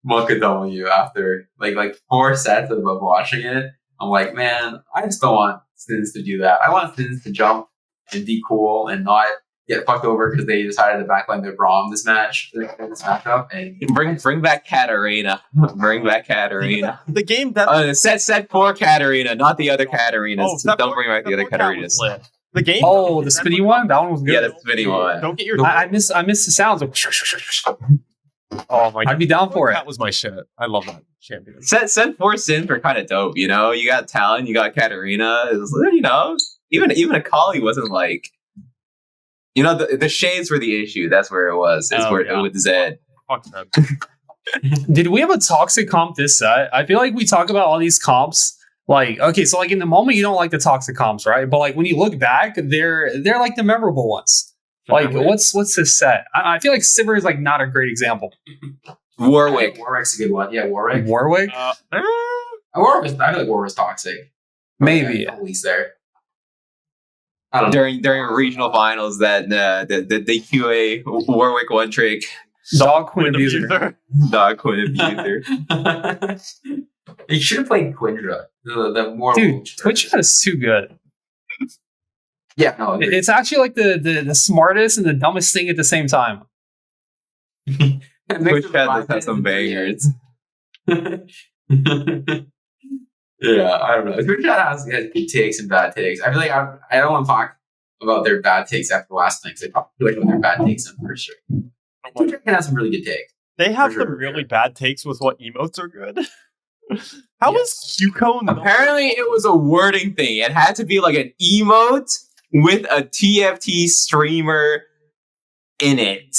Speaker 1: muck a W after like 4 sets of watching it. I'm like, man, I just don't want sins to do that. I want sins to jump and be cool and not get fucked over because they decided to backline their Braum this matchup. And
Speaker 3: bring back Katarina. Bring back Katarina.
Speaker 2: The game that
Speaker 3: set 4 Katarina, not the other Katarinas. Don't bring back the other Katarinas.
Speaker 2: The game.
Speaker 4: Oh, the spinny one. That one was good.
Speaker 3: Yeah, the spinny one.
Speaker 2: Don't get your.
Speaker 4: I miss the sounds of.
Speaker 2: Oh my god!
Speaker 4: I'd be down for it.
Speaker 2: That was my shit. I love that champion.
Speaker 3: Set 4 sins are kind of dope. You know, you got Talon, you got Katarina. It was, even a Kayle wasn't like. The shades were the issue. That's where it was. With Zed.
Speaker 2: Fuck Zed.
Speaker 4: Did we have a toxic comp this set? I feel like we talk about all these comps. Like, okay, so like in the moment you don't like the toxic comps, right? But like when you look back, they're like the memorable ones. Like what's this set? I feel like Sivir is like not a great example.
Speaker 1: Warwick's a good one. Yeah, Warwick.
Speaker 4: Warwick?
Speaker 1: I feel like Warwick's toxic.
Speaker 4: Maybe.
Speaker 1: At least there. I don't know.
Speaker 3: During regional finals, that the QA Warwick one trick.
Speaker 4: Dog Quinn Abuser.
Speaker 3: Dog Quinn Abuser.
Speaker 1: You should have played Quindra. The more
Speaker 4: dude, Twitch is too good.
Speaker 1: Yeah, no,
Speaker 4: it's actually like the smartest and the dumbest thing at the same time.
Speaker 3: Twitch has some bangers.
Speaker 1: Yeah, I don't know. Twitch chat has good takes and bad takes. I feel like I don't want to talk about their bad takes after the last thing because they talked too much about their bad takes on first stream. Twitch chat can have some really good takes.
Speaker 2: They have
Speaker 1: For
Speaker 2: some
Speaker 1: sure.
Speaker 2: really bad takes with what emotes are good. How is Hugo?
Speaker 3: Apparently, it was a wording thing. It had to be like an emote with a TFT streamer in it.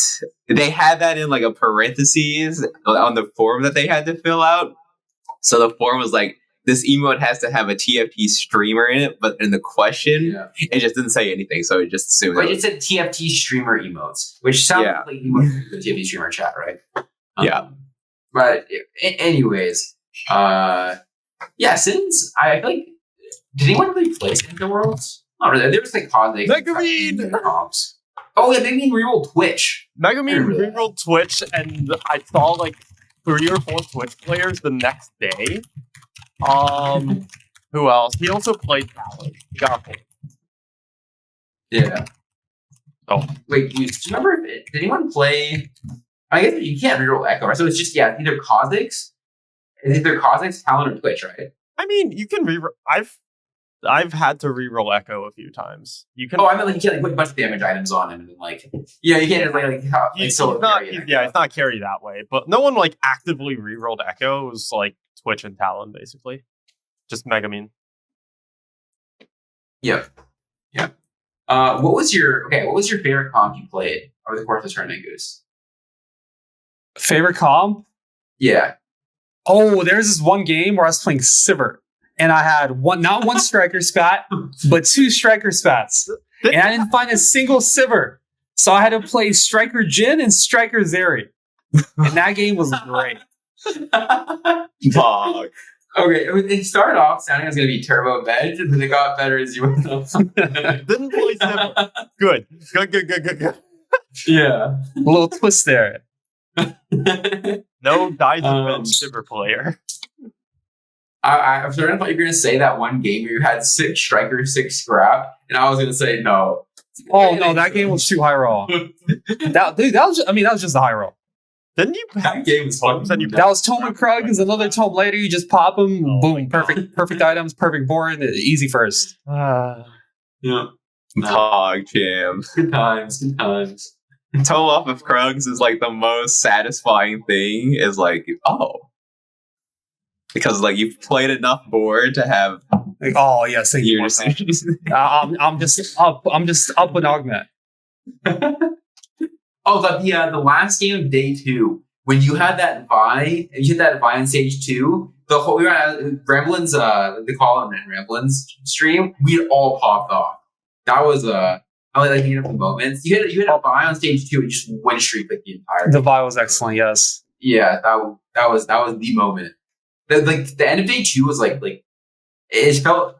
Speaker 3: They had that in like a parentheses on the form that they had to fill out. So the form was like, this emote has to have a TFT streamer in it, but in the question, it just didn't say anything. So it just assumed.
Speaker 1: But it said TFT streamer emotes, which sounds like emotes for the TFT streamer chat, right?
Speaker 3: Yeah.
Speaker 1: But anyways, since I feel like, did anyone really play Into Worlds? Not really. There was like cosmic
Speaker 2: Megamine!
Speaker 1: comps. Oh yeah, Megamine rerolled Twitch.
Speaker 2: Megamine rerolled Twitch, and I saw like 3 or 4 Twitch players the next day. Who else? He also played Talon. He got a point.
Speaker 1: Yeah.
Speaker 2: Oh.
Speaker 1: Wait, do you remember did anyone play? I guess you can't reroll Echo, right? So it's just either Kha'Zix. It's either Kha'Zix, Talon, or Twitch, right?
Speaker 2: I mean, you can reroll. I've had to reroll Echo a few times. You can.
Speaker 1: Oh, I mean, like you can't like put a bunch of damage items on him, and then like, you can't just
Speaker 2: He's not carry that way. But no one like actively rerolled Echo. It was like Twitch and Talon, basically. Just Megamine.
Speaker 1: Yep. What was your favorite comp you played over the course of the tournament, Goose?
Speaker 4: Favorite comp?
Speaker 1: Yeah.
Speaker 4: Oh, there's this one game where I was playing Sivert, and I had not one striker spat, but 2 striker spats, and I didn't find a single Sivert, so I had to play striker Jin and striker Zeri, and that game was great.
Speaker 3: Dog.
Speaker 1: Okay, it started off sounding like it was going to be turbo bench, and then it got better as you went on.
Speaker 2: Didn't play Sivert. Good.
Speaker 1: Yeah.
Speaker 4: A little twist there.
Speaker 2: No dies bench Sivert player.
Speaker 1: I'm starting to thought you were going to say that one game where you had 6 strikers, 6 scrap, and I was going to say no.
Speaker 4: Oh no, that game was too high roll. that was just a high roll.
Speaker 2: Didn't you?
Speaker 1: That game was fun.
Speaker 4: That was Tome and Krug is another Tome later. You just pop them, boom, perfect items, perfect board, easy first.
Speaker 1: Yeah.
Speaker 3: Dog jam.
Speaker 1: Good times.
Speaker 3: Toe off of Krugs is like the most satisfying thing. Is like, because like you've played enough board to have
Speaker 4: like, oh yes, thank you. I'm just up an augment.
Speaker 1: Oh, the last game of day 2 when you had that Vi, and you hit that Vi in stage 2. The whole we were at Ramblins, they call it Ramblins stream. We all popped off. That was I like thinking of the moments. You hit a Vi on stage 2 and just win streak like the entire.
Speaker 4: The Vi was excellent. Yes.
Speaker 1: Yeah, that was the moment. The end of day 2 was like it felt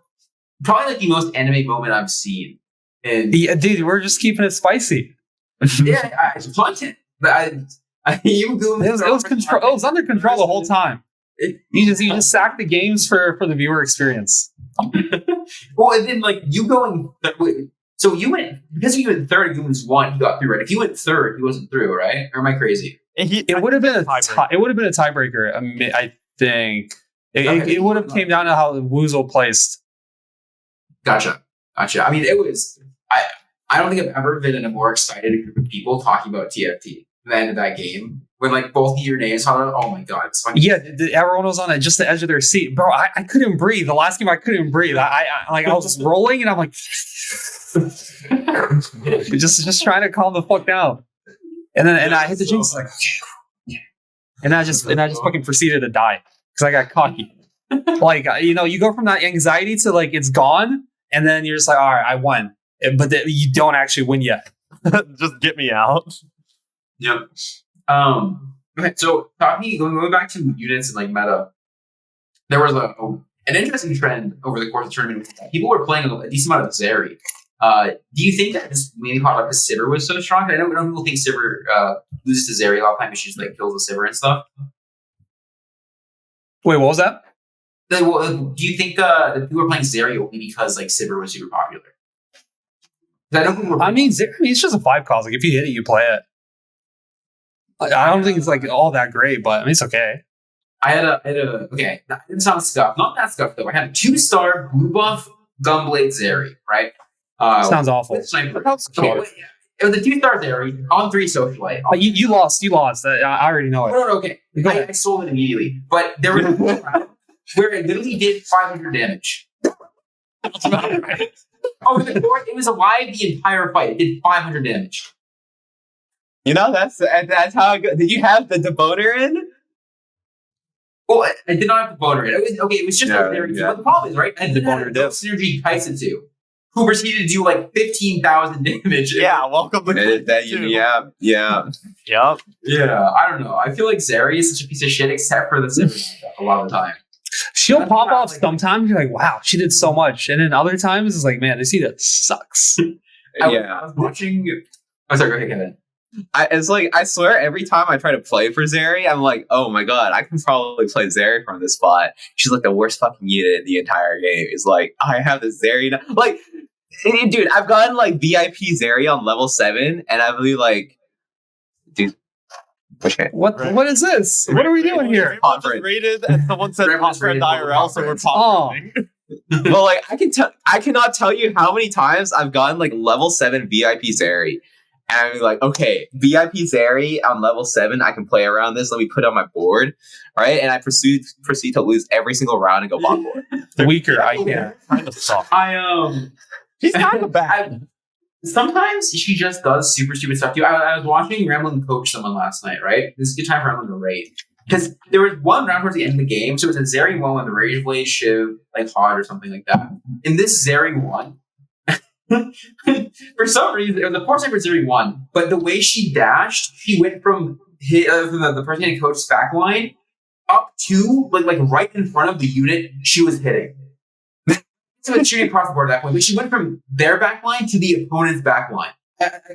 Speaker 1: probably like the most anime moment I've seen. And
Speaker 4: yeah, dude, we're just keeping it spicy.
Speaker 1: Yeah, it's content. But it
Speaker 4: was under control the whole time. You just sack the games for the viewer experience.
Speaker 1: Well, and then like you going, so you went because you went third. You was 1. He got through, right? If you went third, he wasn't through, right? Or am I crazy?
Speaker 4: It would have been a tiebreaker. I think it would have came down to how the Woozle placed.
Speaker 1: Gotcha. I mean, it was. I don't think I've ever been in a more excited group of people talking about TFT than the end of that game. When like both of your names on it, oh my god, it's funny.
Speaker 4: Yeah, everyone was on just the edge of their seat, bro. I couldn't breathe. The last game I couldn't breathe. I was just rolling, and I'm like, just trying to calm the fuck down. And I hit the jinx like, and I just fucking proceeded to die because I got cocky. Like you go from that anxiety to like it's gone, and then you're just like, all right, I won. But you don't actually win yet.
Speaker 2: Just get me out.
Speaker 1: Yep. Okay, so going back to units and like meta, there was an interesting trend over the course of the tournament. People were playing a decent amount of Zeri. Do you think that this mainly caught up because Sivir was so strong? I know people think Sivir loses to Zeri a lot of times. She just like kills the Sivir and stuff.
Speaker 4: Wait, what was that?
Speaker 1: Do you think that people were playing Zeri only because like Sivir was super popular?
Speaker 4: I mean, it's just a 5 cost. Like if you hit it, you play it. I don't think it's like all that great, but I mean, it's okay.
Speaker 1: I had a okay, that didn't sound scuffed. Not that scuffed though. I had a 2-star blue buff Gunblade Zeri, right?
Speaker 2: Sounds awful.
Speaker 1: Sniper.
Speaker 2: Okay,
Speaker 1: It was a 2-star Zeri on 3 socialite.
Speaker 2: you lost. You lost. I already know it.
Speaker 1: No, okay. I sold it immediately. But there was a round where it literally did 500 damage.
Speaker 2: That's about right.
Speaker 1: Oh, it was alive the entire fight. It did 500 damage.
Speaker 3: That's how it goes. Did you have the deboner in?
Speaker 1: Well, I did not have the boner in. It was just a very. But the problem is, right? I didn't have no synergy Kaisatsu, who proceeded to do like 15,000 damage.
Speaker 2: Yeah, welcome to
Speaker 3: Yeah.
Speaker 1: Yeah, I don't know. I feel like Zeri is such a piece of shit, except for the Sivir a lot of the time.
Speaker 2: She'll pop off sometimes. You're like, wow, she did so much. And then other times, it's like, man, this either sucks.
Speaker 1: I was watching. Oh, sorry, go ahead, Kevin.
Speaker 3: It's like, I swear every time I try to play for Zeri, I'm like, oh my god, I can probably play Zeri from this spot. She's like the worst fucking unit in the entire game. It's like, I have this Zeri now. Like, dude, I've gotten like VIP Zeri on level 7, and I've really like, dude, okay.
Speaker 2: What is this? What are we doing here?
Speaker 4: Just rated, and someone said Conference IRL, so we're popping.
Speaker 3: Well, like, I cannot tell you how many times I've gotten like level 7 VIP Zeri. And I'm like, okay, VIP Zeri on level 7, I can play around this. Let me put it on my board, right? And I proceed to lose every single round and go bot board.
Speaker 2: Weaker, I can't. Kind of soft.
Speaker 1: She's kind of bad. Sometimes she just does super stupid stuff too. I was watching Ramblin coach someone last night, right? This is a good time for Ramblin to raid. Because there was one round towards the end of the game, so it was a Zeri 1 with a Rage Blade, Shiv, like Hod or something like that. In this Zeri 1, for some reason, it was a 4 Zeri 1, but the way she dashed, she went from the person hitting coach's back line up to like right in front of the unit she was hitting. So it's shooting across the board at that point. But she went from their back line to the opponent's back line.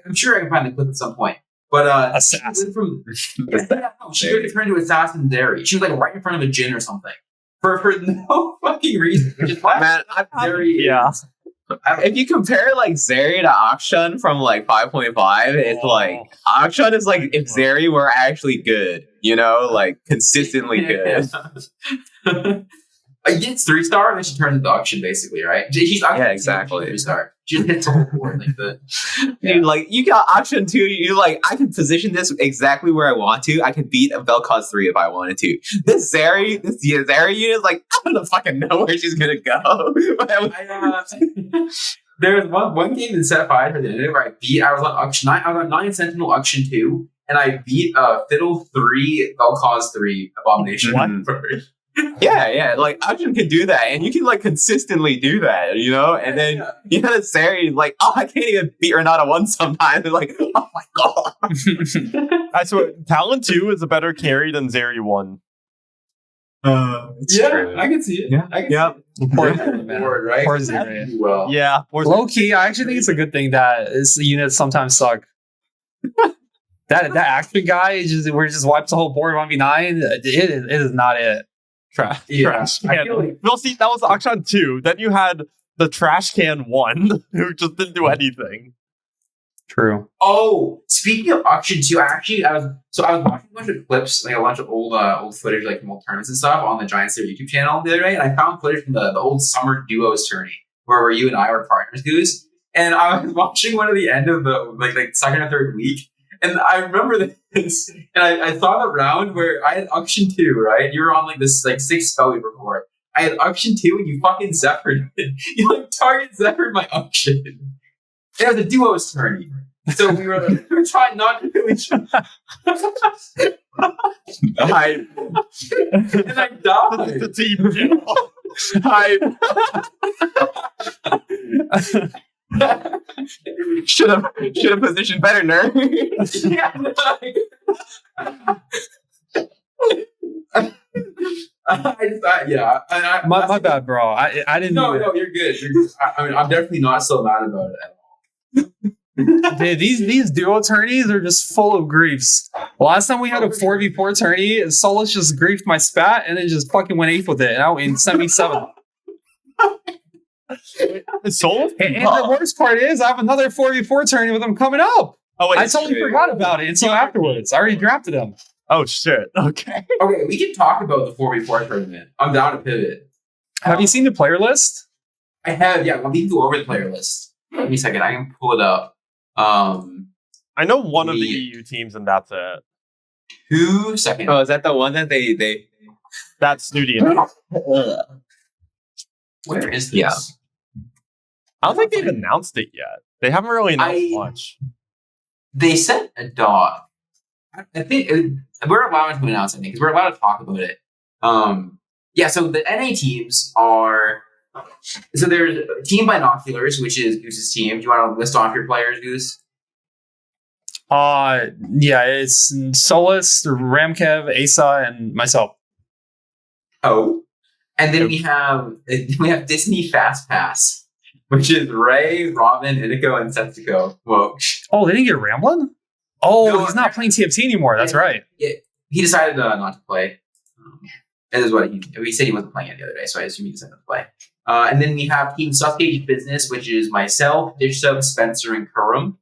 Speaker 1: I'm sure I can find the clip at some point. But
Speaker 2: Assassin.
Speaker 1: She could turn to Assassin Zeri. She was like right in front of a Jin or something. For no fucking reason. Which is
Speaker 3: Man,
Speaker 2: yeah.
Speaker 3: If you compare like Zeri to Akshan from like 5.5, it's like Akshan is like if Zeri were actually good, like consistently good.
Speaker 1: Gets 3-star and then she turns into auction basically, right?
Speaker 3: Exactly.
Speaker 1: 3-star. She just hits the whole board like that.
Speaker 3: Dude, like you got auction 2, you like I can position this exactly where I want to. I can beat a Vel'Koz 3 if I wanted to. This Zeri unit is like, I don't fucking know where she's gonna go.
Speaker 1: There was one game in set 5 for the end where I was on auction 9, I was on 9 Sentinel auction 2, and I beat Fiddle 3, Vel'Koz 3, Abomination.
Speaker 3: Yeah, like Akshan can do that, and you can like consistently do that, and then Zeri like, oh, I can't even beat Renata 1 sometimes. They're like, oh my god.
Speaker 2: I swear, Talon 2 is a better carry than Zeri 1.
Speaker 1: True. I can see it.
Speaker 3: Yeah,
Speaker 1: I can see it.
Speaker 2: Poor
Speaker 1: Right?
Speaker 2: Poor Zeri.
Speaker 1: Well.
Speaker 2: Yeah. Low key, I actually think it's a good thing that units sometimes suck. that action guy where it just wipes the whole board 1v9. It is not it. Trash.
Speaker 1: I feel like,
Speaker 2: well, see, that was Akshan 2. Then you had the Trash Can 1, who just didn't do anything. True.
Speaker 1: Oh, speaking of auction 2, I was watching a bunch of clips, like a bunch of old footage, like from old tournaments and stuff, on the Giant Slayer YouTube channel the other day, and I found footage from the old Summer Duos tourney where you and I were partners, Goose. And I was watching one at the end of the like second or third week. And I remember this, and I saw the round where I had auction 2, right? You were on like this like 6 spell we before. I had auction 2, and you fucking Zephyred it. You like target Zephyred my auction. It was a duos tourney, so we were trying not to kill each other. And I died.
Speaker 2: The team.
Speaker 3: Should have positioned better, nerd.
Speaker 2: My bad, bro. I didn't.
Speaker 1: No, you're good. I mean, I'm definitely not so mad about it at all.
Speaker 2: Dude, these duo tourneys are just full of griefs. Last time we had a 4v4 tourney, Solus just griefed my spat and then just fucking went 8th with it, and I went in 77.
Speaker 4: Solus?
Speaker 2: And the worst part is, I have another 4v4 tourney with him coming up.
Speaker 3: Oh, wait,
Speaker 2: I totally forgot about it until afterwards. I already drafted him. Oh shit. Okay.
Speaker 1: Okay, we can talk about the 4v4 tournament. I'm down to pivot.
Speaker 4: Have you seen the player list?
Speaker 1: I have, yeah. Let me go over the player list. Give me a second. I can pull it up.
Speaker 2: I know one of the EU teams, and that's it.
Speaker 1: 2 seconds.
Speaker 3: Oh, is that the one that they?
Speaker 2: That's Snooty.
Speaker 1: Where is this?
Speaker 3: Yeah.
Speaker 2: I don't think they've announced it yet. They haven't really announced much.
Speaker 1: They sent a dog. I think we're allowed to announce it because we're allowed to talk about it. Yeah, so the NA teams are... So there's Team Binoculars, which is Goose's team. Do you want to list off your players, Goose?
Speaker 4: Yeah, it's Solus, RamKev, Asa, and myself.
Speaker 1: Oh. And then we have Disney Fast Pass, which is Ray, Robin, Iniko, and Setsuko. Whoa.
Speaker 4: Oh, they didn't get Ramblin'? Oh,
Speaker 1: No,
Speaker 4: he's not playing TFT anymore. That's right.
Speaker 1: Yeah, he decided not to play. That is what he said he wasn't playing it the other day, so I assume he decided to play. And then we have Team Suskage Business, which is myself, Dishtub, Spencer, and Kurum.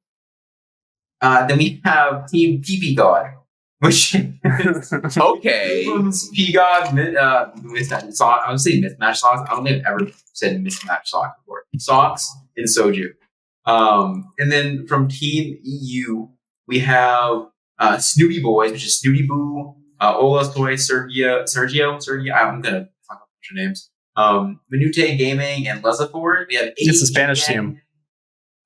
Speaker 1: Then we have Team PP God, which is
Speaker 3: Okay.
Speaker 1: P God, I would say mismatch socks. I don't think I've ever said mismatch socks before. Socks and Soju. And then from Team EU, we have Snooty Boys, which is Snooty Boo, Ola's Toy, Sergio. I'm gonna fuck up your names. Minute Gaming and Lesaford. We have
Speaker 4: It's a Spanish team.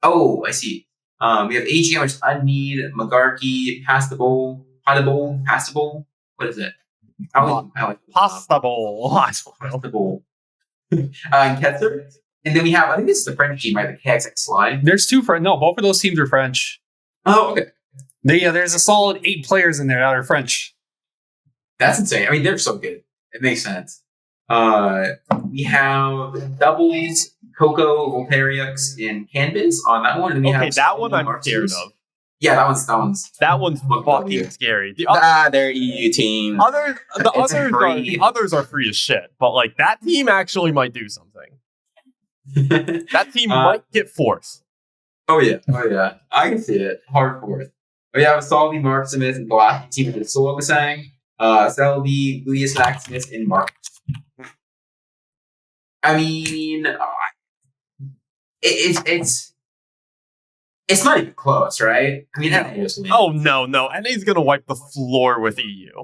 Speaker 1: Oh, I see. We have AGM, which is Unneed, Magarki, Passable. What is it? I like
Speaker 2: Possible.
Speaker 1: Passable. And Ketzer. And then we have, I think this is the French team, right? The KXX Slide.
Speaker 4: There's two French. No, both of those teams are French.
Speaker 1: Oh, okay.
Speaker 4: There's a solid 8 players in there that are French.
Speaker 1: That's insane. I mean, they're so good. It makes sense. We have doubles, Coco, Voltariux, and Canvas on that one. And we have
Speaker 2: that one I'm scared of.
Speaker 1: Yeah, that one's
Speaker 2: fucking scary.
Speaker 3: They're EU teams.
Speaker 2: The others are free as shit. But like that team actually might do something. That team might get fourth.
Speaker 1: Oh yeah. I can see it. Hard fourth. We have Salvi, Mark Smith, and the last team with Solo Sang, Selby, Ludius Maximus, and Mark. I mean, it's not even close, right? I mean,
Speaker 2: oh no, NA's gonna wipe the floor with EU.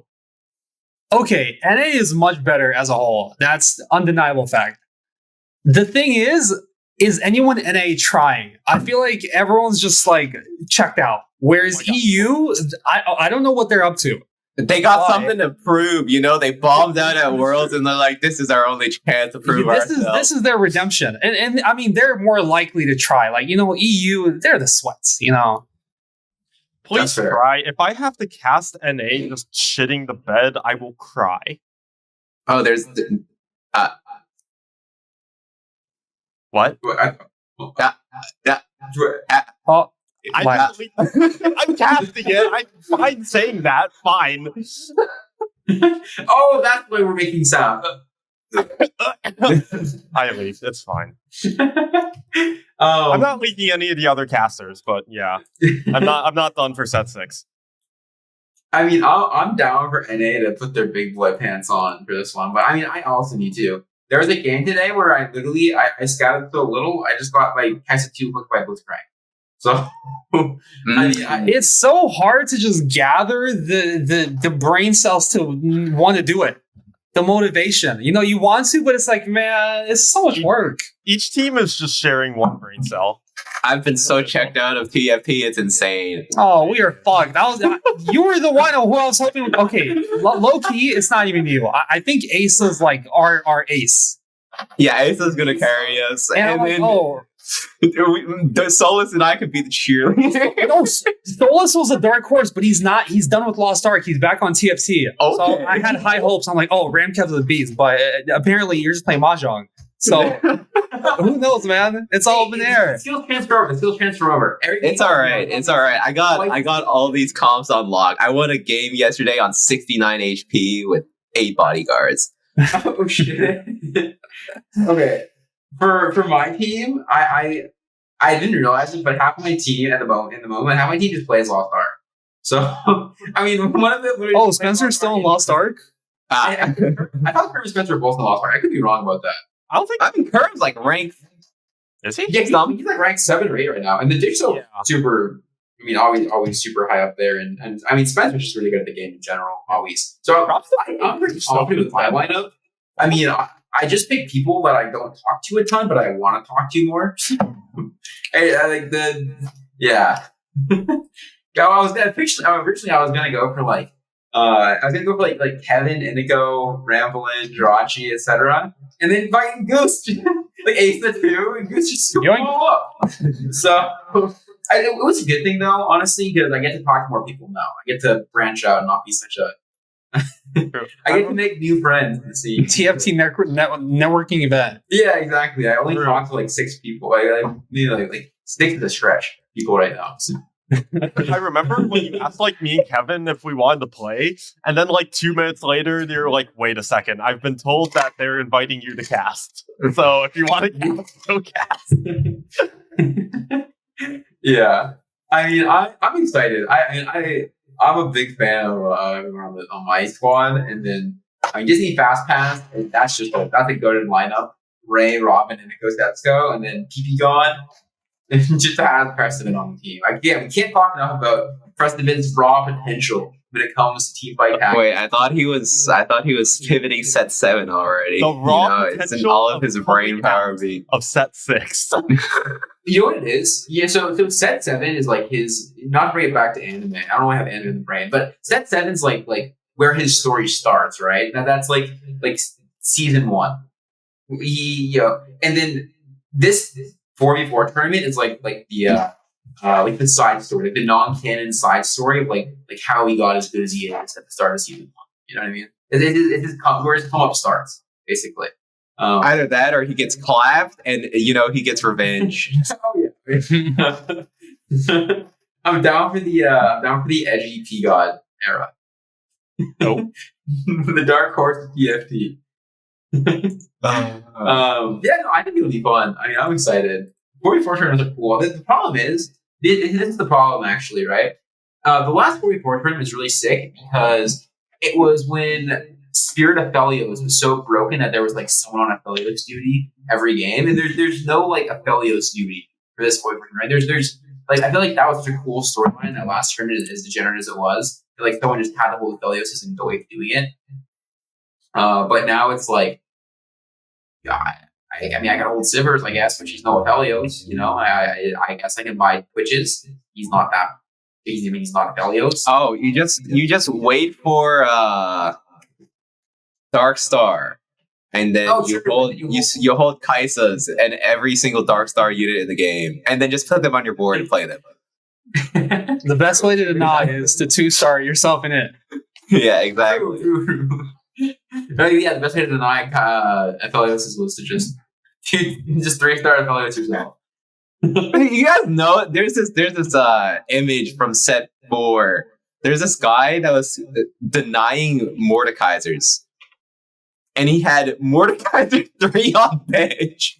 Speaker 4: Okay, NA is much better as a whole. That's undeniable fact. The thing is anyone NA trying? I feel like everyone's just like checked out. Whereas EU, I don't know what they're up to.
Speaker 3: They got something to prove, they bombed out at Worlds and they're like, this is our only chance to prove ourselves.
Speaker 4: This is their redemption. And I mean, they're more likely to try. Like, EU, they're the sweats,
Speaker 2: Please try. If I have to cast NA just shitting the bed, I will cry.
Speaker 3: Oh, there's...
Speaker 2: What? I'm casting it. I'm fine saying that. Fine.
Speaker 1: Oh, that's why we're making sound.
Speaker 2: I leave. It's fine. I'm not leaking any of the other casters, but yeah, I'm not done for set 6.
Speaker 1: I mean, I'm down for NA to put their big boy pants on for this one, but I mean, I also need to. There was a game today where I literally I scouted so little, I just got like Kaiser 2 hooked by Blitzcrank. So
Speaker 4: it's so hard to just gather the brain cells to want to do it. The motivation, you want to, but it's like, man, it's so much work.
Speaker 2: Each team is just sharing one brain cell.
Speaker 3: I've been so checked out of TFT, it's insane.
Speaker 4: Oh, we are fucked. You were the one who I was hoping. Okay, low key, it's not even you. I think Ace is like our ace.
Speaker 3: Yeah, Ace is gonna carry us, and then Solus and I could be the cheerleader.
Speaker 4: No, Solus was a dark horse, but he's not. He's done with Lost Ark. He's back on TFT. Okay. So I had high hopes. I'm like, RamKev's a beast, but apparently you're just playing Mahjong. So who knows, man? It's all up in the air.
Speaker 1: The skills transfer over.
Speaker 3: It's all right. I got all these comps on lock. I won a game yesterday on 69 HP with 8 bodyguards.
Speaker 1: Oh shit. Okay. For my team, I didn't realize it, but half of my team in the moment, half my team just plays Lost Ark. So, I mean, one of the...
Speaker 4: Oh, Spencer's still in Lost Ark?
Speaker 1: I thought Kirby and Spencer were both in Lost Ark. I could be wrong about that.
Speaker 2: I don't think.
Speaker 3: I mean, Curve's like ranked.
Speaker 2: Is he?
Speaker 1: Yeah, he's like ranked 7 or 8 right now. And the Digital super... I mean, always super high up there. And I mean, Spencer's just really good at the game in general, always. So I'm pretty confident with my lineup. I mean, I just pick people that I don't talk to a ton, but I want to talk to more. I like the... Yeah. Originally I was gonna go for like Kevin, Indigo, Ramblin', Jirachy, etc. And then fighting Goose, like Ace the 2, and Goose just scooped them all up. So it was a good thing though, honestly, because I get to talk to more people now. I get to branch out and not be such a I get to make new friends in the scene.
Speaker 4: TFT networking event.
Speaker 1: Yeah, exactly. I only talk to like 6 people. I need like stick to the stretch people right now. So.
Speaker 2: I remember when you asked like me and Kevin if we wanted to play, and then like 2 minutes later they were like, "Wait a second, I've been told that they're inviting you to cast. So if you want to cast, go cast."
Speaker 1: Yeah, I mean, I'm excited. I'm a big fan of on my squad, and then I mean Disney Fast Pass, and that's a good lineup. Ray, Robin, and Nico Setsuko, and then PP gone. Just to have Preston on the team. We can't talk enough about Preston's raw potential when it comes to team fight hacking.
Speaker 3: Wait, I thought he was pivoting set 7 already.
Speaker 2: The raw
Speaker 3: it's in
Speaker 2: potential
Speaker 3: all of his brain power being
Speaker 2: of set 6.
Speaker 1: You know what it is? Yeah, so set 7 is like his, not to bring it back to anime. I don't know why I have anime in the brain, but set 7 is like where his story starts, right? Now that's like season 1. And then this 4v4 tournament is like the side story, like the non-canon side story of like how he got as good as he is at the start of season 1. You know what I mean? Where his come up starts, basically.
Speaker 3: Either that or he gets clapped and he gets revenge.
Speaker 1: Oh yeah. I'm down for the edgy P God era.
Speaker 2: Nope.
Speaker 1: The dark horse of TFT. I think it'll be fun. I mean, I'm excited. 44 tournaments are cool. The problem is, this is the problem actually, right? The last 44 tournament was really sick because it was when Spirit of Aphelios was so broken that there was like someone on Aphelios duty every game, and there's no like Aphelios duty for this 44 tournament, right? There's like, I feel like that was such a cool storyline that last tournament, as degenerate as it was. Like someone just had the whole Aphelios and no way of doing it. But now it's like, I got old Sivers, I guess, but she's no Aphelios. I guess I can buy Twitches. He's not that. He's not Aphelios.
Speaker 3: Oh, you just wait for Dark Star, and then you hold Kai'Sa's and every single Dark Star unit in the game, and then just put them on your board and play them.
Speaker 4: The best way to deny is to 2-star yourself in it.
Speaker 3: Yeah, exactly.
Speaker 1: The best way to deny Aphelios was to just 3-star Aphelios yourself.
Speaker 3: You guys know there's this image from set 4. There's this guy that was denying Mordekaisers, and he had Mordekaiser 3 on bench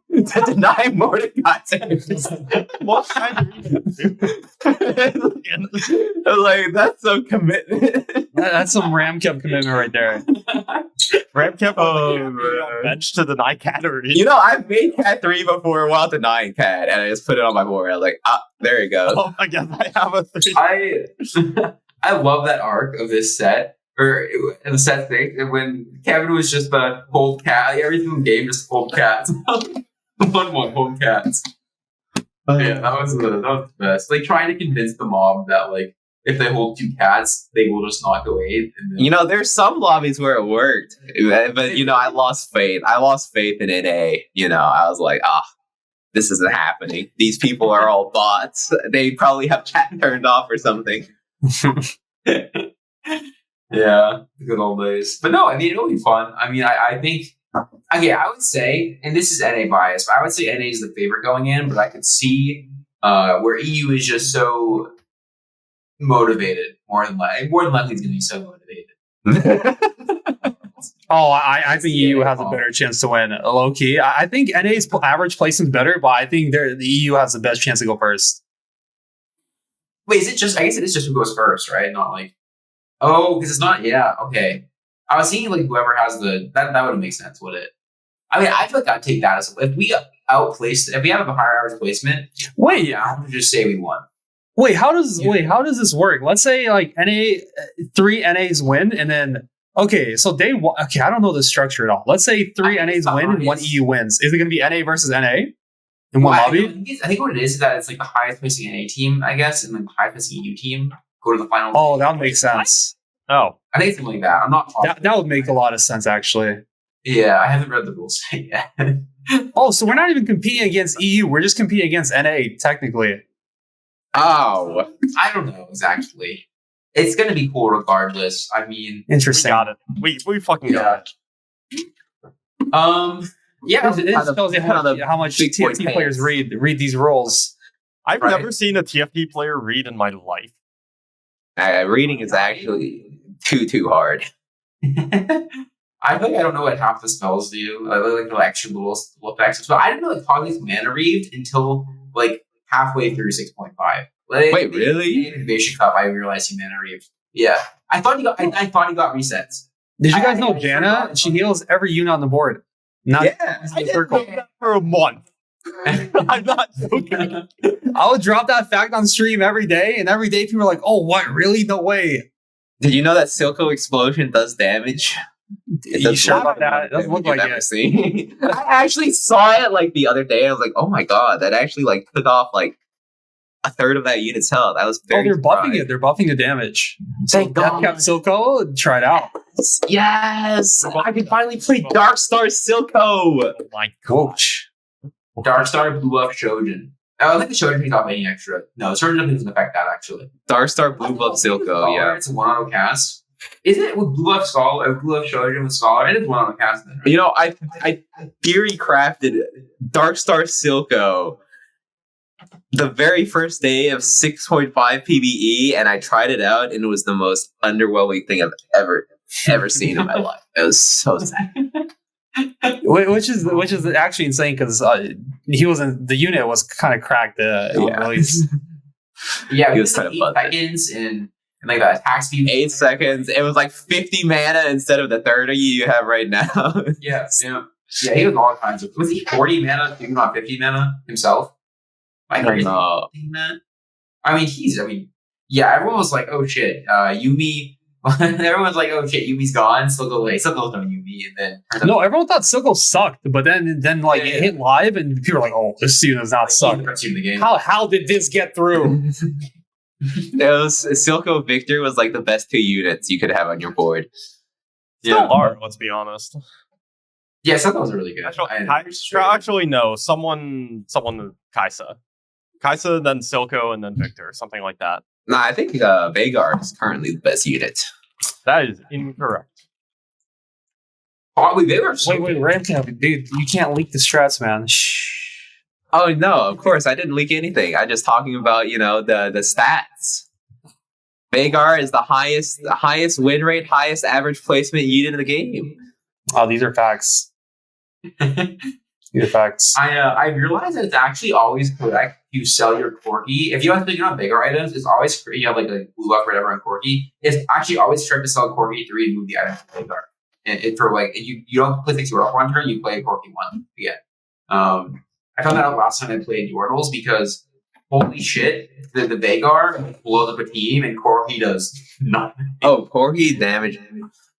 Speaker 3: to deny Mordekaisers.
Speaker 2: What kind of reason?
Speaker 3: Like, that's some commitment.
Speaker 4: That's some RamKev commitment right there.
Speaker 2: RamKev on bench to deny Cattery.
Speaker 3: I've made Cat 3 before while denying Cat, and I just put it on my board. I was like, there you go.
Speaker 2: Oh my god, I have a 3.
Speaker 1: I love that arc of this set. Or in the set thing, when Kevin was just the hold cat, like every single game just hold cats. 1-1 hold cats. Yeah, that was the best. Like trying to convince the mob that like if they hold 2 cats, they will just not go 8. And then...
Speaker 3: there's some lobbies where it worked, but I lost faith. I lost faith in NA. I was like, this isn't happening. These people are all bots. They probably have chat turned off or something.
Speaker 1: Yeah, the good old days. But no, I mean, it'll be fun. I mean, I think, I would say, and this is NA bias, but I would say NA is the favorite going in, but I could see where EU is just so motivated. More than likely he's going to be so motivated.
Speaker 4: I think EU has a better chance to win, low key. I think NA's average placement is better, but I think the EU has the best chance to go first.
Speaker 1: Wait, is it just? I guess it is just who goes first, right? Not like, oh, because it's not. Yeah, okay. I was thinking like whoever has that wouldn't make sense, would it? I mean, I feel like I'd take that as if we outplaced, if we have a higher average placement.
Speaker 2: Wait,
Speaker 1: I have to just say we won.
Speaker 2: Wait, how does this work? Let's say like three NAs win, and then so day one. Okay, I don't know the structure at all. Let's say three NAs win and one EU wins. Is it going to be NA versus NA in one lobby?
Speaker 1: I think what it is that it's like the highest placing NA team, I guess, and then the highest placing EU team go to the final.
Speaker 2: Oh, that would make sense. Oh,
Speaker 1: I think it's something like that. I'm not.
Speaker 2: That would make a lot of sense, actually.
Speaker 1: Yeah, I haven't read the rules yet.
Speaker 2: Oh, so we're not even competing against EU. We're just competing against NA, technically.
Speaker 3: Oh,
Speaker 1: I don't know exactly. It's going to be cool regardless. I mean,
Speaker 2: interesting.
Speaker 4: We got it. We fucking got it.
Speaker 1: Yeah,
Speaker 2: it tells you how much TFT players read these rules.
Speaker 4: I've never seen a TFT player read in my life.
Speaker 3: Reading is actually too hard.
Speaker 1: I think I don't know what half the spells do. Like the extra little effects. But I didn't know that Cogni's mana reaved until like halfway through 6.5. Like,
Speaker 3: wait, really?
Speaker 1: In Invasion Cup, I realized he mana reaved. Yeah, I thought he got resets.
Speaker 2: Did you guys know Janna? She heals every unit on the board.
Speaker 3: I
Speaker 2: didn't know
Speaker 4: that for a month. I'm not joking.
Speaker 2: I would drop that fact on stream every day, and every day people are like, "Oh, what? Really? No way."
Speaker 3: Did you know that Silco Explosion does damage?
Speaker 2: You sure about that? It doesn't look like
Speaker 3: it. I actually saw it like the other day. I was like, "Oh my god!" That actually like took off like a third of that unit's health. I was very.
Speaker 2: They're buffing it. They're buffing the damage.
Speaker 3: Thank God.
Speaker 2: Kept Silco. Try it out.
Speaker 3: Yes, I can finally play Darkstar Silco.
Speaker 2: Oh my gosh.
Speaker 1: Darkstar blew up Shojin. I don't think the Shojin takes off any extra. No, the Shojin doesn't affect that actually.
Speaker 3: Darkstar blew up Silco. Yeah,
Speaker 1: it's a 1-auto cast. Is it with blue up Scholar or blue up Shojin with Scholar? It is 1-auto cast then, right?
Speaker 3: You know, I theory crafted Darkstar Silco the very first day of 6.5 PvE, and I tried it out, and it was the most underwhelming thing I've ever seen in my life. It was so sad.
Speaker 2: Which is actually insane because the unit was kind of cracked. Release.
Speaker 1: Yeah,
Speaker 3: he was kind
Speaker 1: like
Speaker 3: of
Speaker 1: 8 seconds and like the attack speed.
Speaker 3: 8 seconds. It was like 50 mana instead of the 30 you have right now.
Speaker 1: Yeah. He was all kinds of. Was he 40 mana? Maybe not 50 mana himself.
Speaker 3: I don't know.
Speaker 1: Yeah. Everyone was like, "Oh shit, Yumi." Everyone's like, "Oh shit, Yumi's gone." Silco's no Yumi, and then
Speaker 2: no, everyone thought Silco sucked, but then it hit live, and people were like, "Oh, this unit does not suck." How did this get through?
Speaker 3: Silco Victor was like the best 2 units you could have on your board.
Speaker 4: Still are, let's be honest.
Speaker 1: Yeah, Silco was really good.
Speaker 4: Actually, no. Someone Kaisa. Kaisa, then Silco, and then Victor. Something like that.
Speaker 3: Nah, I think Vagar is currently the best unit.
Speaker 4: That is incorrect.
Speaker 1: Wait,
Speaker 2: RamKev, dude, you can't leak the strats, man. Shh.
Speaker 3: Oh no, of course I didn't leak anything. I'm just talking about the stats. Vagar is the highest win rate, highest average placement unit in the game.
Speaker 2: Oh, these are facts. These are facts.
Speaker 1: I realized that it's actually always correct to sell your Corki. If you have to do on bigger items, it's always you have like a blue buff or whatever on Corki. It's actually always correct to sell Corki 3 and move the item to Vagar. And it for like you don't play things up one turn, you play Corki 1 again. I found that out last time I played Yordles because holy shit, the Vagar blows up a team and Corki does nothing.
Speaker 3: Oh, Corki damage.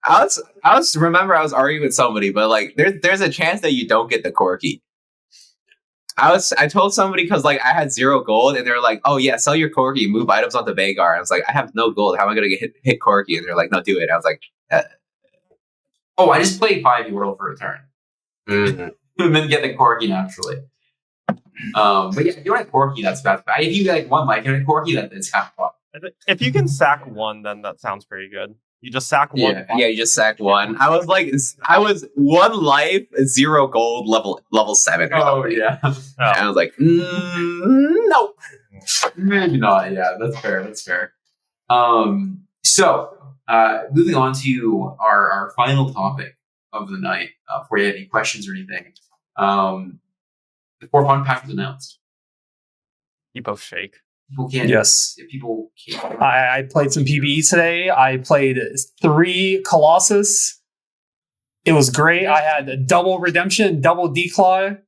Speaker 3: I was arguing with somebody, but like there's a chance that you don't get the Corki. I told somebody because like I had 0 gold and they're like, "Oh yeah, sell your Corki, move items onto Vagar." I was like, "I have no gold. How am I gonna get hit Corki?" And they're like, "No, do it." I was like,
Speaker 1: "Oh, I just played 5 Yordle for a turn, and then get the Corki naturally." But yeah, if you want Corki, that's bad. If you like one life unit Corki, that's kind of fun.
Speaker 4: If you can sack 1, then that sounds pretty good. You just sack 1.
Speaker 3: Yeah, you just sack 1. I was 1 life, 0 gold, level 7.
Speaker 1: Oh yeah.
Speaker 3: And I was like, nope.
Speaker 1: Maybe not. Yeah, that's fair. So moving on to our final topic of the night. Before you have any questions or anything, the 4 fun pack was announced.
Speaker 4: You both shake.
Speaker 1: People can't.
Speaker 4: Yes.
Speaker 1: People can't.
Speaker 4: I played some PvE today. I played 3 Colossus. It was great. I had a double Redemption, double Declaw,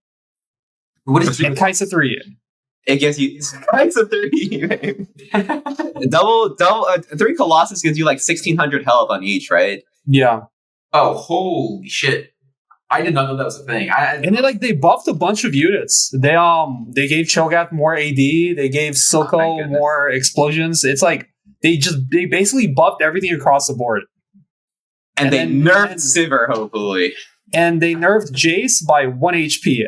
Speaker 1: What is
Speaker 4: and Kaisa 3.
Speaker 3: It gives you it's a 3. Babe. double 3 Colossus gives you like 1,600 health on each, right?
Speaker 4: Yeah.
Speaker 1: Oh, holy shit! I did not know that was a thing.
Speaker 4: And they buffed a bunch of units. They gave Cho'Gath more AD. They gave Silco more explosions. It's like they basically buffed everything across the board.
Speaker 3: And they nerfed Sivir, hopefully.
Speaker 4: And they nerfed Jace by 1 HP.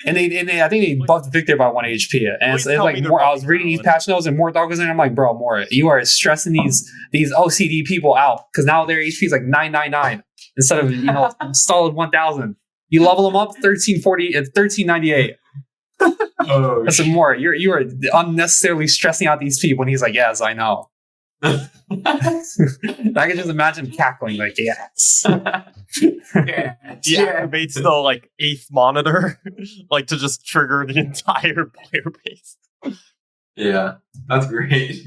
Speaker 4: And they I think they buffed Victor by 1 HP. And it's like more. I was reading these patch notes and Mortdog was in. I'm like, bro, more. You are stressing these OCD people out because now their HP is like 999 instead of solid 1000. You level them up 1340 at 1398.
Speaker 1: Oh,
Speaker 4: That's more. You are unnecessarily stressing out these people. And he's like, yes, I know. I can just imagine cackling like, yes.
Speaker 2: Deactivates the like 8th monitor, like to just trigger the entire player base.
Speaker 1: Yeah, that's great.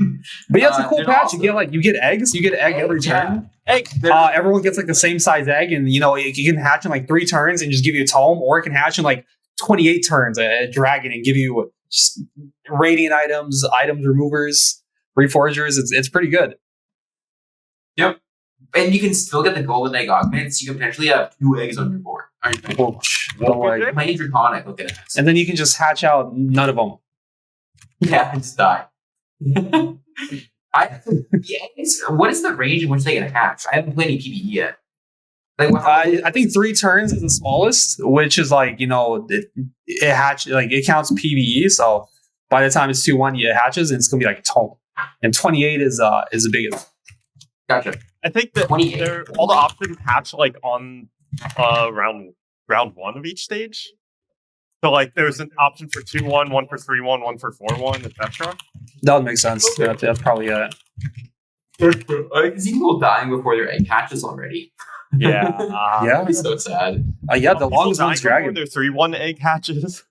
Speaker 4: But yeah, it's a cool patch. You get eggs. You get egg every turn.
Speaker 2: Egg.
Speaker 4: Everyone gets like the same size egg, and you can hatch in like 3 turns and just give you a tome, or it can hatch in like 28 turns a dragon and give you just radiant items removers, reforgers. It's pretty good.
Speaker 1: Yep. And you can still get the golden egg augments. You can potentially have 2 eggs on your board.
Speaker 4: Don't worry.
Speaker 1: Plain draconic looking at this.
Speaker 4: And then you can just hatch out none of them.
Speaker 1: Yeah, and just die. What is the range in which they can hatch? I haven't played any PvE yet. Like,
Speaker 4: I think 3 turns is the smallest, which is like it hatch like it counts PvE. So by the time it's 2-1, it hatches and it's gonna be like a tome. And 28 is the biggest.
Speaker 1: Gotcha.
Speaker 2: I think that all the options hatch like on round 1 of each stage. So like there's an option for 2-1, 1 for 3-1, 1 for 4-1, etc.
Speaker 4: That would make sense. Okay. That's probably it.
Speaker 1: I can see people dying before their egg hatches already.
Speaker 2: Yeah.
Speaker 4: Yeah.
Speaker 1: That'd be so sad.
Speaker 4: Yeah, the longest one's dragon.
Speaker 2: Their 3-1 egg hatches.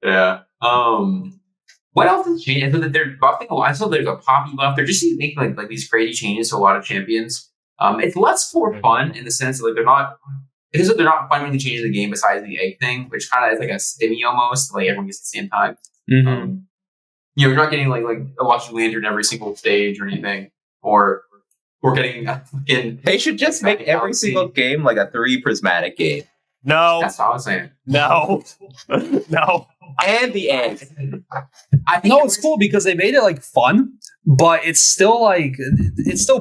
Speaker 1: Yeah. What else has changed? So that they're buffing a lot. So there's a poppy buff. They're just making like these crazy changes to a lot of champions. It's less for fun in the sense that like they're not fundamentally changing the game besides the egg thing, which kind of is like a stimmy almost. Like everyone gets at the same time.
Speaker 4: Mm-hmm.
Speaker 1: You're not getting like a watching lantern every single stage or anything, or getting.
Speaker 3: They should just make every single game like a 3 prismatic game.
Speaker 2: No.
Speaker 1: That's what I was saying.
Speaker 2: No. No.
Speaker 3: And the eggs.
Speaker 1: I think
Speaker 4: it's cool because they made it like fun, but it's still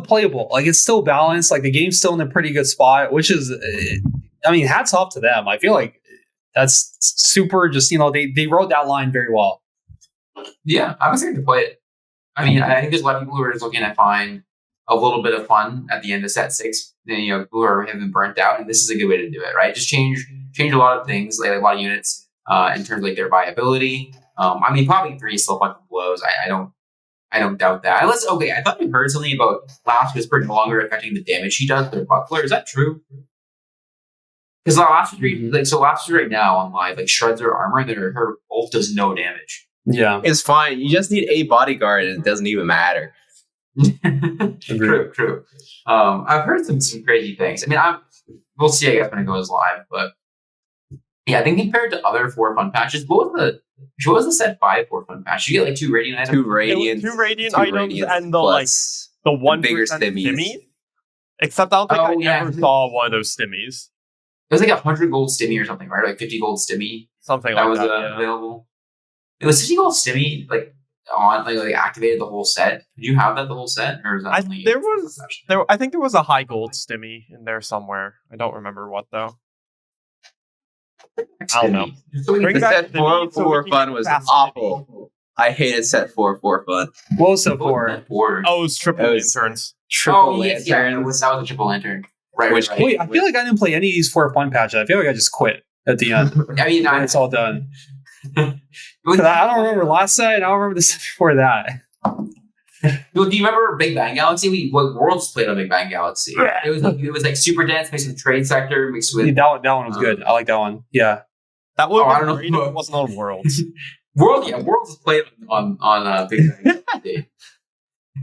Speaker 4: playable. Like it's still balanced. Like the game's still in a pretty good spot, which is, hats off to them. I feel like that's super. Just they wrote that line very well.
Speaker 1: Yeah, I'm excited to play it. I think there's a lot of people who are just looking to find a little bit of fun at the end of set 6. Who have been burnt out, and this is a good way to do it. Right, just change a lot of things, like a lot of units. In terms of like their viability, popping 3 still fucking blows. I don't doubt that. I thought I heard something about Last Whisper no longer affecting the damage she does with her buckler. Is that true? Because Last Whisper right now on live like shreds her armor, and then her ult does no damage.
Speaker 4: Yeah,
Speaker 3: it's fine. You just need a bodyguard, and it doesn't even matter.
Speaker 1: True. I've heard some crazy things. We'll see. I guess when it goes live, but. Yeah, I think compared to other 4 fun patches, what was the set 5 4 fun patch? You get like 2 radiant items.
Speaker 3: 2 radiant
Speaker 2: items and the 1
Speaker 3: bigger
Speaker 2: stimmy. Except I don't think I ever saw one of those stimmies.
Speaker 1: It was like 100 gold stimmy or something, right? Like 50 gold stimmy.
Speaker 2: Something like that.
Speaker 1: That was available. It was 50 gold stimmy like on like activated the whole set. Did you have that the whole set, or is that
Speaker 2: I think there was a high gold stimmy in there somewhere. I don't remember what though. I don't know.
Speaker 3: The set 4 for fun was awful. I hated set 4 for fun.
Speaker 4: What was set 4?
Speaker 2: Oh, it was triple lanterns.
Speaker 3: Triple
Speaker 1: lanterns. Yeah, that was a triple lantern. Right.
Speaker 4: Wait, I feel like I didn't play any of these 4 fun patches. I feel like I just quit at the end. When it's all done. I don't remember last set. I don't remember the set before that.
Speaker 1: Well, do you remember Big Bang Galaxy? Worlds played on Big Bang Galaxy. It was like super dense, mixed with Trade Sector, mixed with
Speaker 4: that one was good. I like that one. Yeah.
Speaker 2: That would
Speaker 1: I
Speaker 2: be
Speaker 1: don't know.
Speaker 2: great if it wasn't on Worlds.
Speaker 1: Worlds is played on Big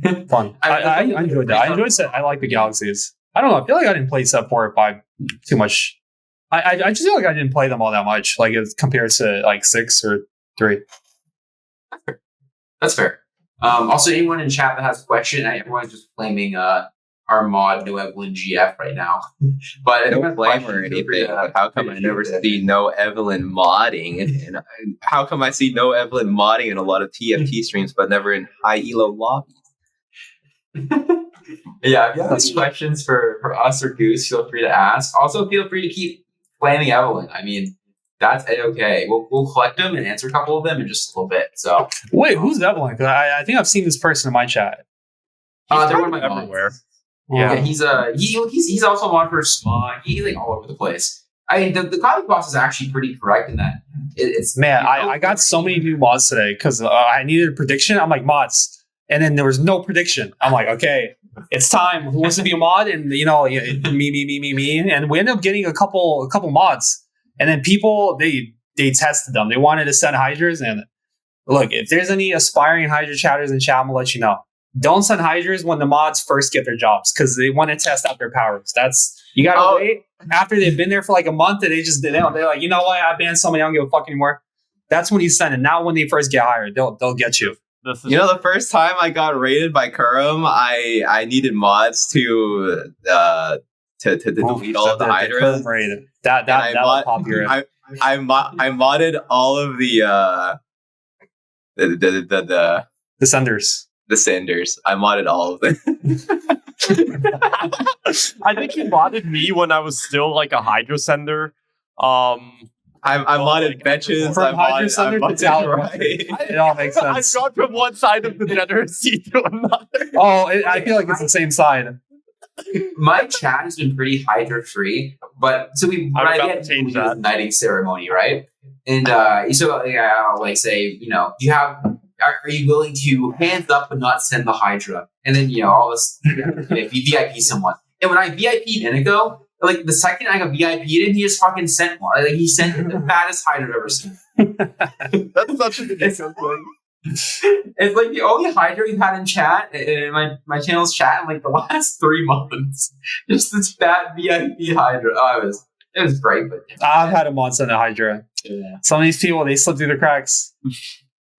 Speaker 1: Bang.
Speaker 4: Fun. I enjoyed that. I enjoyed set. I like the galaxies. I don't know. I feel like I didn't play set 4 or 5 too much. I just feel like I didn't play them all that much, like as compared to like 6 or 3.
Speaker 1: That's fair. Also, anyone in chat that has a question, everyone's just flaming our mod No Evelyn GF right now. But
Speaker 3: No blame or anything. But how come I never see No Evelyn modding? And how come I see No Evelyn modding in a lot of TFT streams, but never in high elo lobbies?
Speaker 1: Yeah, if you have any questions for us or Goose, feel free to ask. Also, feel free to keep flaming Evelyn. I mean, that's okay. We'll collect them and answer a couple of them in just a little bit. So
Speaker 4: wait, who's Evelyn? 'Cause I think I've seen this person in my chat.
Speaker 1: they're one of my
Speaker 2: everywhere.
Speaker 1: mods. Yeah, he's also one for Smog. He's like all over the place. I mean, the copy boss is actually pretty correct in that. It's
Speaker 4: Man, I got so many new mods today because I needed a prediction. I'm like, mods. And then there was no prediction. I'm like, okay, it's time. Who wants to be a mod? And, me. And we ended up getting a couple mods. And then people, they tested them. They wanted to send Hydras. And look, if there's any aspiring Hydra chatters in chat, I'm going to let you know. Don't send Hydras when the mods first get their jobs because they want to test out their powers. You got to wait after they've been there for like a month and they're like, you know what? I banned somebody. I don't give a fuck anymore. That's when you send it. Not when they first get hired. They'll get you.
Speaker 3: The first time I got raided by Kurum, I needed mods to delete all of the Hydras.
Speaker 4: That was popular.
Speaker 3: I modded all of the
Speaker 4: Senders.
Speaker 3: The senders. I modded all of them.
Speaker 2: I think you modded me when I was still like a Hydra sender.
Speaker 3: I modded benches.
Speaker 4: From Hydra Sender to Jirachy. It all makes sense.
Speaker 2: I've gone from one side of the Degeneracy to another.
Speaker 4: Oh, I feel like it's the same side.
Speaker 1: My chat has been pretty Hydra free, but so we had the knighting ceremony, right? And I'll like say, are you willing to hands up but not send the Hydra? And then all this VIP someone. And when I VIP'd Inigo, like the second I got VIP'd him, he just fucking sent one. Like he sent the fattest Hydra I've ever seen.
Speaker 2: That's such a ridiculous thing.
Speaker 1: It's like the only Hydra we've had in chat, in my channel's chat, in like the last 3 months. Just this fat VIP Hydra. Oh, it was great, but
Speaker 4: I've had a mod send a Hydra.
Speaker 1: Yeah.
Speaker 4: Some of these people, they slip through the cracks.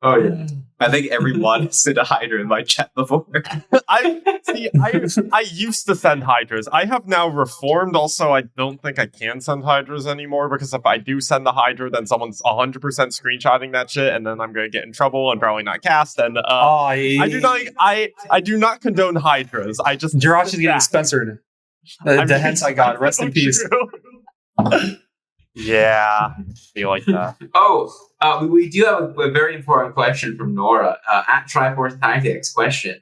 Speaker 1: Oh yeah.
Speaker 3: I think every mod has sent a Hydra in my chat before.
Speaker 2: I used to send Hydras. I have now reformed. Also, I don't think I can send Hydras anymore because if I do send the Hydra, then someone's 100% screenshotting that shit, and then I'm going to get in trouble and probably not cast. And I do not condone Hydras. I just
Speaker 4: Jirachy's getting Spencered. The hentai god. Rest in peace.
Speaker 2: Yeah, I feel like that.
Speaker 1: We do have a very important question from Nora at Triforce Tactics. Question: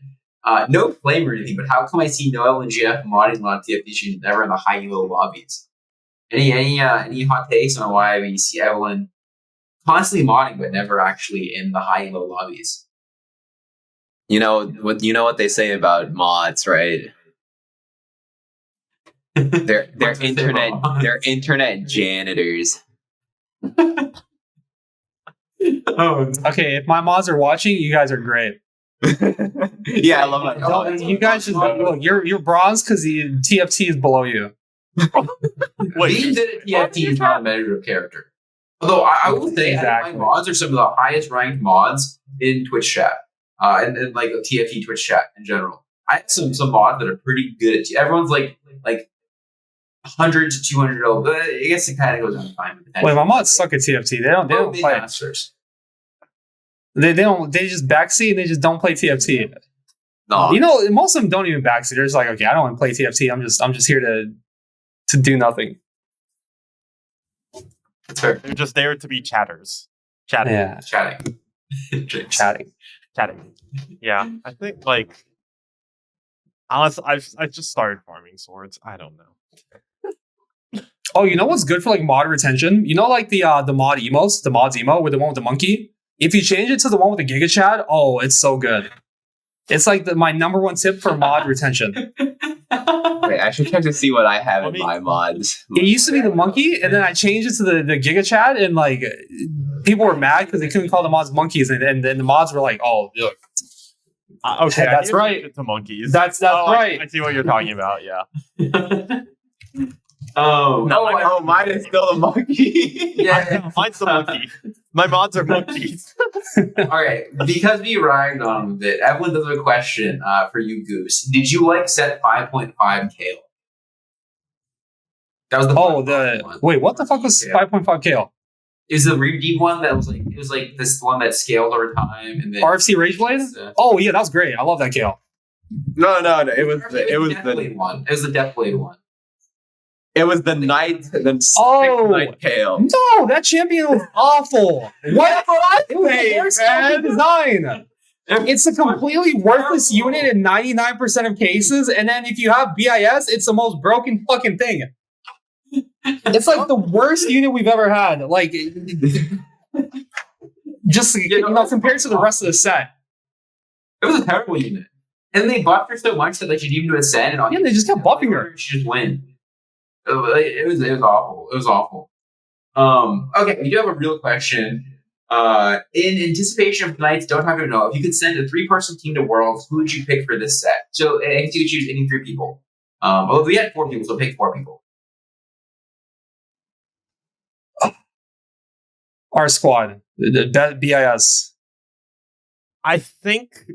Speaker 1: no flame or anything, but how come I see Noel and GF modding a lot of TFT streams never in the high elo lobbies? Any hot takes on why we see Evelyn constantly modding but never actually in the high elo lobbies?
Speaker 3: You know what they say about mods, right? They're internet janitors.
Speaker 4: Okay, if my mods are watching, you guys are great.
Speaker 3: Yeah, I love that.
Speaker 4: You guys just look. You're bronze because the TFT is below you.
Speaker 1: Wait, being good at TFT is not a measure of character. Although I will say my mods are some of the highest ranked mods in Twitch chat, and like TFT Twitch chat in general. I have some mods that are pretty good at everyone's like 100 to 200 old, but I guess it kind of goes on time.
Speaker 4: Wait, my mods suck at TFT. They don't play
Speaker 1: masters.
Speaker 4: They just backseat and they just don't play TFT.
Speaker 3: No.
Speaker 4: Most of them don't even backseat. They're just like, okay, I don't want to play TFT. I'm just here to do nothing.
Speaker 1: That's fair.
Speaker 2: They're just there to be chatters. Chatting.
Speaker 4: Yeah.
Speaker 1: Chatting.
Speaker 2: Chatting. Yeah. I think honestly, I just started farming swords. I don't know.
Speaker 4: Oh, you know what's good for like mod retention? Like the mod emotes, the mods emo with the one with the monkey. If you change it to the one with the Giga Chad, oh, it's so good. It's like my number one tip for mod retention.
Speaker 3: Wait, I should check to see what I have in my mods.
Speaker 4: It used to be the monkey, and then I changed it to the Giga Chat, and like people were mad because they couldn't call the mods monkeys, and then the mods were like, "Oh, look,
Speaker 2: Okay,
Speaker 4: that's right.
Speaker 2: It's the monkeys.
Speaker 4: That's right."
Speaker 2: I see what you're talking about. Yeah.
Speaker 3: Mine is still a monkey.
Speaker 1: Yeah.
Speaker 2: Mine's the monkey. My mods are monkeys.
Speaker 1: All right. Because we rhymed on with it, Evelyn does have a question for you, Goose. Did you like set 5.5 Kayle? That was the one.
Speaker 4: Wait, what the fuck was 5.5 Kayle?
Speaker 1: Is the redeem one that was like this one that scaled over time and then
Speaker 4: RFC Rageblade? Oh yeah, that was great. I love that Kayle.
Speaker 3: No. It was
Speaker 1: the Deathblade one. It was the Deathblade one.
Speaker 3: It was the night Kayle.
Speaker 4: No, that champion was awful. What? It was the worst fucking design. It's a completely worthless unit in 99% of cases, and then if you have BIS, it's the most broken fucking thing. It's like the worst unit we've ever had. Like, just compared to the rest of the set.
Speaker 1: It was a terrible unit, and they buffed her so much that like she didn't even do ascend.
Speaker 4: And they just kept buffing her.
Speaker 1: She just win. It was awful. It was awful. Okay, we do have a real question. In anticipation of tonight's Don't Have to Know, if you could send a 3-person team to Worlds, who would you pick for this set? So I guess you could choose any 3 people. Well, we had 4 people, so pick 4 people.
Speaker 4: Our squad, the BIS.
Speaker 2: I think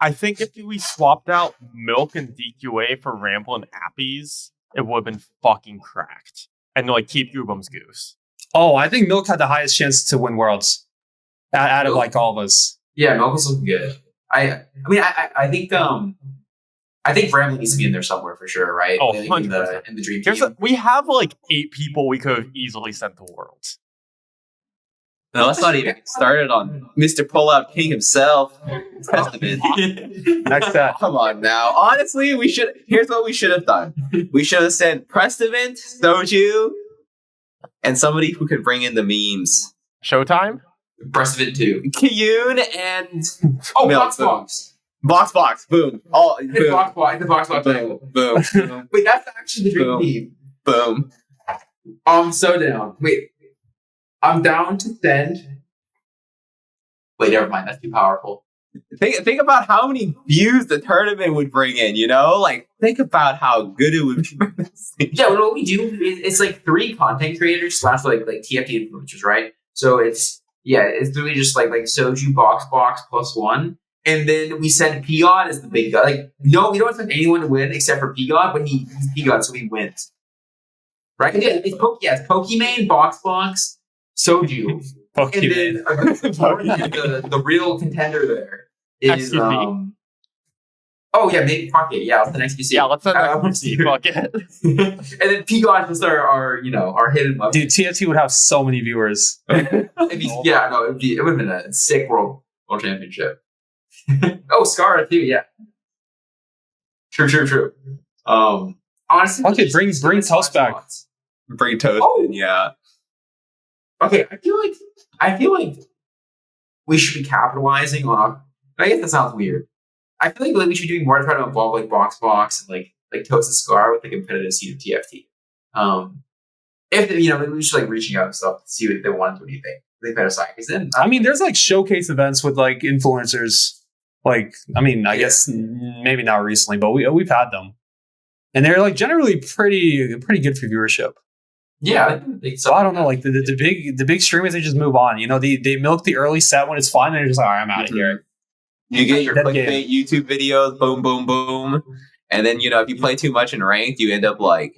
Speaker 2: if we swapped out Milk and DQA for Ramble and Appies, it would have been fucking cracked. And like keep Goobum's Goose.
Speaker 4: Oh, I think Milk had the highest chance to win Worlds out of like all of us.
Speaker 1: Yeah, Milk was looking good. I think Ramble needs to be in there somewhere for sure, right?
Speaker 2: Oh,
Speaker 1: in the dream team.
Speaker 2: We have like 8 people we could have easily sent to Worlds.
Speaker 3: No, let's not even get started on Mr. Pullout King himself.
Speaker 4: Next set.
Speaker 3: Come on now. Honestly, here's what we should have done. We should have sent Prestivant, Soju, and somebody who could bring in the memes.
Speaker 2: Showtime?
Speaker 1: Prestivant 2.
Speaker 3: Kiyun and Box. Boom. All boom.
Speaker 1: The Box.
Speaker 3: Boom.
Speaker 1: Wait, that's actually the dream team.
Speaker 3: Boom.
Speaker 1: I'm so down. Wait. I'm down to send. Wait, never mind. That's too powerful.
Speaker 3: Think about how many views the tournament would bring in, you know? Like, think about how good it would be.
Speaker 1: Yeah, what we do is it's like 3 content creators / like TFT influencers, right? So it's really just like Soju Box +1. And then we send Peon as the big guy. Like, no, we don't expect anyone to win except for Peon, but he's Peon, so he wins. Right? Yeah, it's Pokimane, Box, Soju. And then the real contender there is maybe fuck it. Yeah, let's send XQC.
Speaker 2: Yeah, let's send XQC. Fuck it.
Speaker 1: And then Pegon is our hidden love.
Speaker 4: Dude, TFT would have so many viewers.
Speaker 1: It would have been a sick world championship. Oh, Scara too, yeah. True. Honestly,
Speaker 4: okay, bring Toast back.
Speaker 3: Bring Toast in, yeah.
Speaker 1: Okay, I feel like we should be capitalizing on. I guess that sounds weird. I feel like we should be doing more to try to involve like Box and like Toast and Scar with the competitive scene of TFT. If maybe we should like reaching out and stuff to see what they want to do. What do you think? They better sign because then
Speaker 4: there's like showcase events with like influencers. Like I guess maybe not recently, but we've had them, and they're like generally pretty good for viewership.
Speaker 1: Yeah,
Speaker 4: so I don't know. Like the big streamers, they just move on. You know, they milk the early set when it's fun, and they're just like, all right, I'm out of here.
Speaker 3: You get your clickbait YouTube videos, boom, boom, boom, and then if you play too much in ranked, you end up like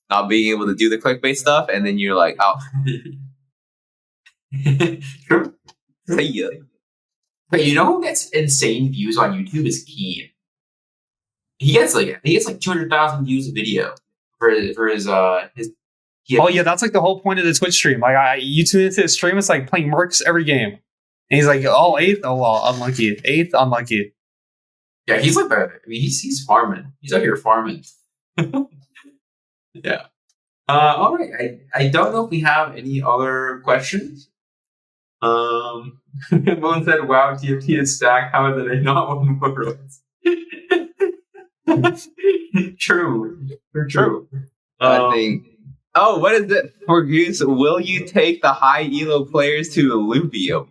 Speaker 3: not being able to do the clickbait stuff, and then you're like, oh,
Speaker 1: true.
Speaker 3: See ya.
Speaker 1: But you know who gets insane views on YouTube is Keen. He gets like 200,000 views a video for his.
Speaker 4: Oh yeah, that's like the whole point of the Twitch stream. Like you tune into his stream, it's like playing Mercs every game, and he's like, "Oh, 8th, oh well, unlucky. 8th, unlucky."
Speaker 1: Yeah, he's like that. I mean, he's farming. He's out here farming. Yeah. All right. I don't know if we have any other questions. Moon said, "Wow, TFT is stacked. How is it not one Worlds?" True.
Speaker 3: I think. Oh, what is it for Goose? Will you take the high elo players to Illuvium?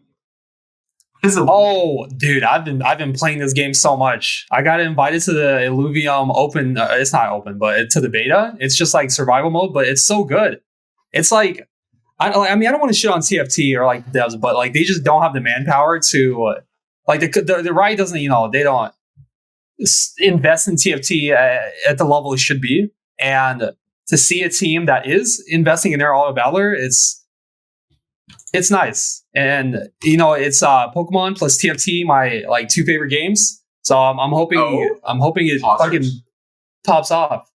Speaker 4: Oh, dude, I've been playing this game so much. I got invited to the Illuvium open. It's not open, but to the beta. It's just like survival mode, but it's so good. It's like I mean, I don't want to shit on TFT or like devs, but like they just don't have the manpower to like the Riot doesn't, they don't invest in TFT at the level it should be, and to see a team that is investing in their all battler, it's nice. And it's Pokemon plus TFT, my like two favorite games. So I'm hoping it fucking tops off.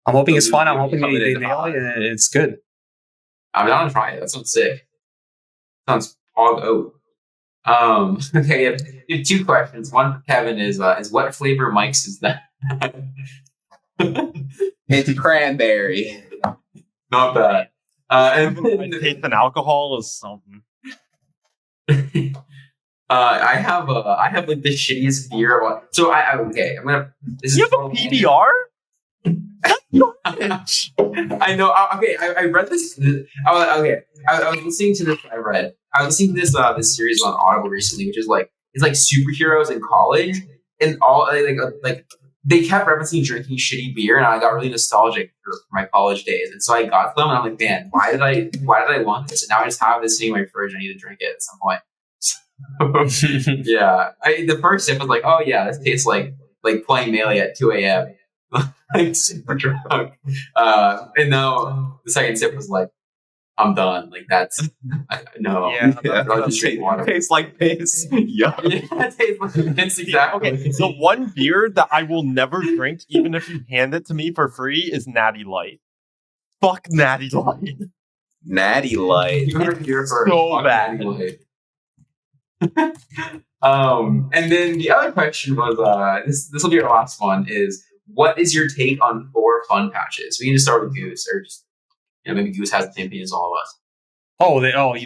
Speaker 4: I'm hoping it's fun. I'm hoping they nail it, and it's good.
Speaker 1: I'm down to try it. That sounds sick. Sounds all okay. You have two questions. One for Kevin is what flavor Mike's is that?
Speaker 3: It's cranberry.
Speaker 1: Not bad. And
Speaker 2: taste and alcohol is something.
Speaker 1: I have like the shittiest beer. So I'm gonna.
Speaker 2: You have a PBR?
Speaker 1: I know. Okay, I read this. I was listening to this. I was listening to this series on Audible recently, which is like it's like superheroes in college, and all like they kept referencing drinking shitty beer, and I got really nostalgic for my college days. And so I got them, and I'm like, man, why did I want this? And now I just have this sitting in my fridge. I need to drink it at some point. So, yeah, the first sip was like, oh yeah, this tastes like playing Melee at 2 a.m. like super drunk. And now the second sip was like, I'm done. Like that's no.
Speaker 2: Yeah,
Speaker 1: I'll just drink water.
Speaker 3: Tastes like piss.
Speaker 1: Yeah, it tastes like piss. Exactly.
Speaker 2: Okay, the one beer that I will never drink, even if you hand it to me for free, is Natty Light. Fuck Natty Light.
Speaker 3: Natty Light.
Speaker 1: You heard it here first.
Speaker 2: So
Speaker 1: Fuck
Speaker 2: bad.
Speaker 1: Natty Light. And then the other question was this will be our last one is what is your take on 4 fun patches? We can just start with Goose, or just maybe Goose has the same opinion as all of us.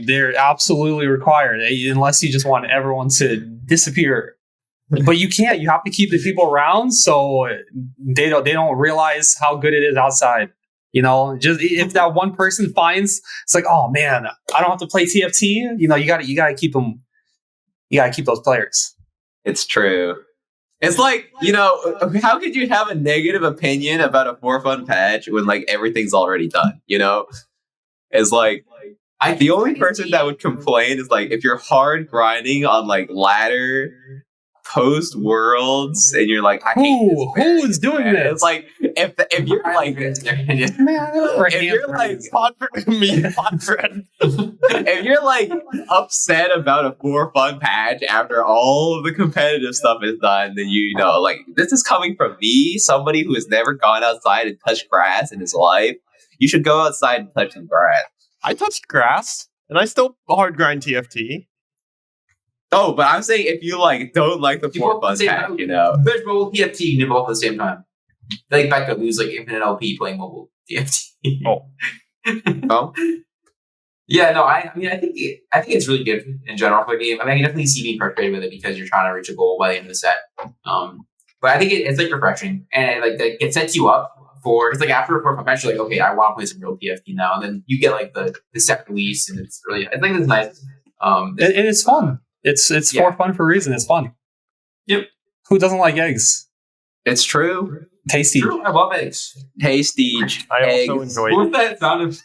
Speaker 4: They're absolutely required, unless you just want everyone to disappear. But you can't. You have to keep the people around so they don't realize how good it is outside. Just if that one person finds, it's like, oh man, I don't have to play TFT. You gotta keep them. You gotta keep those players.
Speaker 3: It's true. It's like, how could you have a negative opinion about a 4 fun patch when like everything's already done? It's like the only person that would complain is like if you're hard grinding on like ladder post worlds and you're like, I hate this
Speaker 4: who is doing this?
Speaker 3: It's like if you're like if you're like if you're like upset about a 4 fun patch after all of the competitive stuff is done, then like this is coming from me, somebody who has never gone outside and touched grass in his life. You should go outside and touch some grass.
Speaker 2: I touched grass and I still hard grind TFT.
Speaker 3: Oh, but I'm saying if you like don't like the 4 fun patch,
Speaker 1: There's mobile TFT, you can do both at the same time. Like Becca, who's like infinite LP playing mobile TFT.
Speaker 3: Oh.
Speaker 1: Yeah, no, I think it's really good in general for the game. I mean, I can definitely see being frustrated with it because you're trying to reach a goal by the end of the set. But I think it's like refreshing, and it sets you up for. It's like after a 4 fun match, you're like, okay, I want to play some real TFT now, and then you get like the set release, and it's really, I think it's nice.
Speaker 4: And it's fun. It's for fun for a reason. It's fun.
Speaker 1: Yep.
Speaker 4: Who doesn't like eggs?
Speaker 3: It's true.
Speaker 1: Tasty. True. I love eggs.
Speaker 3: Tasty.
Speaker 2: I also enjoy
Speaker 1: What's that sound of?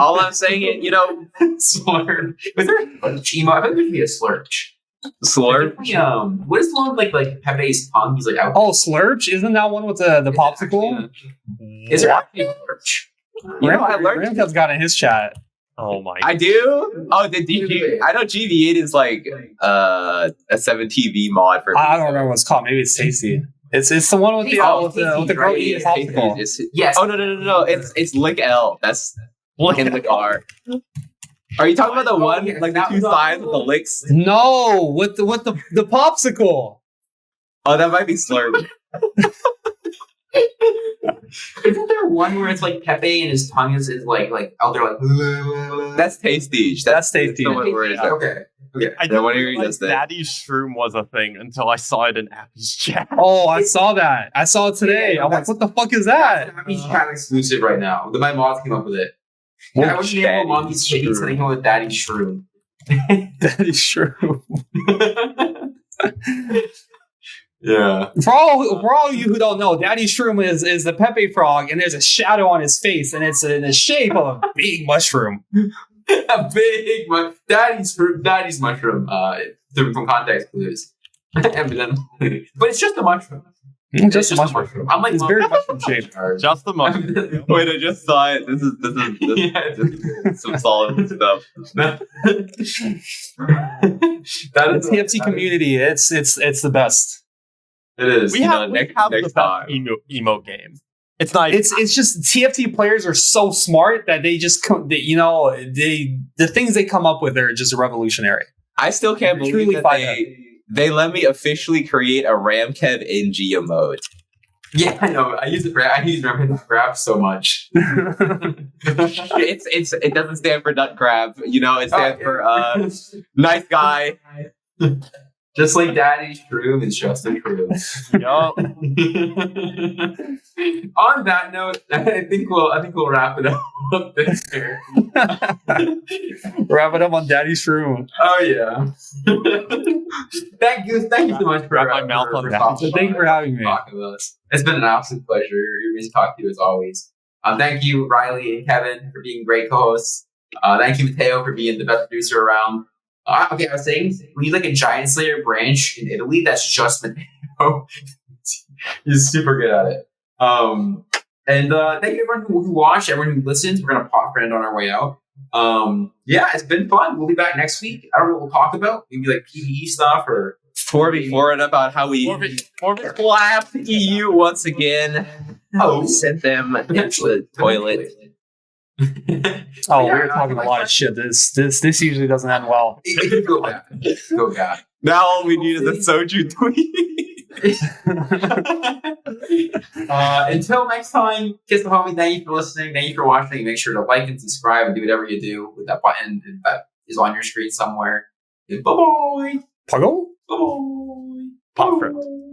Speaker 3: All I'm saying is,
Speaker 1: slurp. Was there a emote? I think there should be a slurch.
Speaker 3: Slurp?
Speaker 1: What is the one with like Pepe's tongue? He's like, out.
Speaker 4: Oh, slurch? Isn't that one with the popsicle?
Speaker 1: Is there actually a slurch?
Speaker 3: I learned.
Speaker 4: RamKev's got in his chat.
Speaker 2: Oh my!
Speaker 3: I do. Oh, the DG. I know GV8 is like a 7TV mod for.
Speaker 4: I don't remember what it's called. Maybe it's Tasty. It's the one with the girl eating popsicle.
Speaker 3: Yes. Oh no! It's Lick L. That's in Lick R. Are you talking about the one like the 2 sides with the licks?
Speaker 4: No, with the popsicle.
Speaker 3: Oh, that might be Slurp.
Speaker 1: Isn't there one where it's like Pepe and his tongue is like out there like?
Speaker 3: That's Tastige.
Speaker 4: That's Tastige.
Speaker 3: the one where it's like,
Speaker 1: Okay.
Speaker 2: I
Speaker 3: The one
Speaker 2: didn't
Speaker 3: where he
Speaker 2: realize
Speaker 3: does that.
Speaker 2: Daddy Shroom was a thing until I saw it in Appy's chat.
Speaker 4: Oh, I saw that. I saw it today. I'm like, what the fuck is that?
Speaker 1: Happy's chat exclusive right now. My mods came up with it. I wish you
Speaker 3: Daddy
Speaker 1: name Monkey's Kitties and they came up with Daddy Shroom.
Speaker 4: That is true.
Speaker 1: Yeah.
Speaker 4: For all you who don't know, Daddy Shroom is the Pepe frog, and there's a shadow on his face, and it's in the shape of a big mushroom.
Speaker 1: A big Daddy's mushroom. From context clues. But it's just a mushroom.
Speaker 4: Just a mushroom.
Speaker 1: I'm like,
Speaker 4: It's very mushroom shaped.
Speaker 2: Just the mushroom.
Speaker 3: Wait, I just saw it. This is some solid stuff.
Speaker 1: That
Speaker 4: The
Speaker 1: is
Speaker 4: TFT community, it's the best.
Speaker 1: It is.
Speaker 2: We have
Speaker 3: next
Speaker 2: the best
Speaker 3: time.
Speaker 2: emo game. It's not.
Speaker 4: It's just TFT players are so smart that they just the things they come up with are just revolutionary.
Speaker 3: I still can't
Speaker 4: Truly
Speaker 3: believe that
Speaker 4: find
Speaker 3: they let me officially create a RamKev NG emote.
Speaker 1: Yeah, I know. I use RamKev grab so much.
Speaker 3: It doesn't stand for nut grab, it stands for nice guy.
Speaker 1: Just like Daddy's Shroom is just a shroom.
Speaker 2: Yup.
Speaker 1: On that note, I think we'll wrap it up there.
Speaker 4: Wrap it up on Daddy Shroom.
Speaker 1: Oh yeah. Thank you so much for
Speaker 2: Wrap my mouth on that.
Speaker 1: talking
Speaker 4: Thank you for having me.
Speaker 1: with us. It's been an absolute pleasure. You're amazing to talk to you as always. Thank you, Riley and Kevin, for being great co-hosts. Thank you, Matteo, for being the best producer around. Okay, I was saying we need like a Giant Slayer branch in Italy that's just Matteo. He's super good at it. And thank you everyone who watched, everyone who listens. We're gonna pop friend on our way out. Yeah, it's been fun. We'll be back next week. I don't know what we'll talk about. Maybe like PvE stuff or
Speaker 3: 4v4 and about how we slapped EU once again. Sent them into the toilet.
Speaker 4: Oh, we were talking a lot of shit. This usually doesn't end well.
Speaker 1: Go back. Go back.
Speaker 3: Now all we need is a soju tweet.
Speaker 1: Until next time, kiss the homie. Thank you for listening. Thank you for watching. Make sure to like and subscribe and do whatever you do with that button that is on your screen somewhere. Bye bye.
Speaker 4: Puggle?
Speaker 1: Bye bye.
Speaker 2: Pop friend.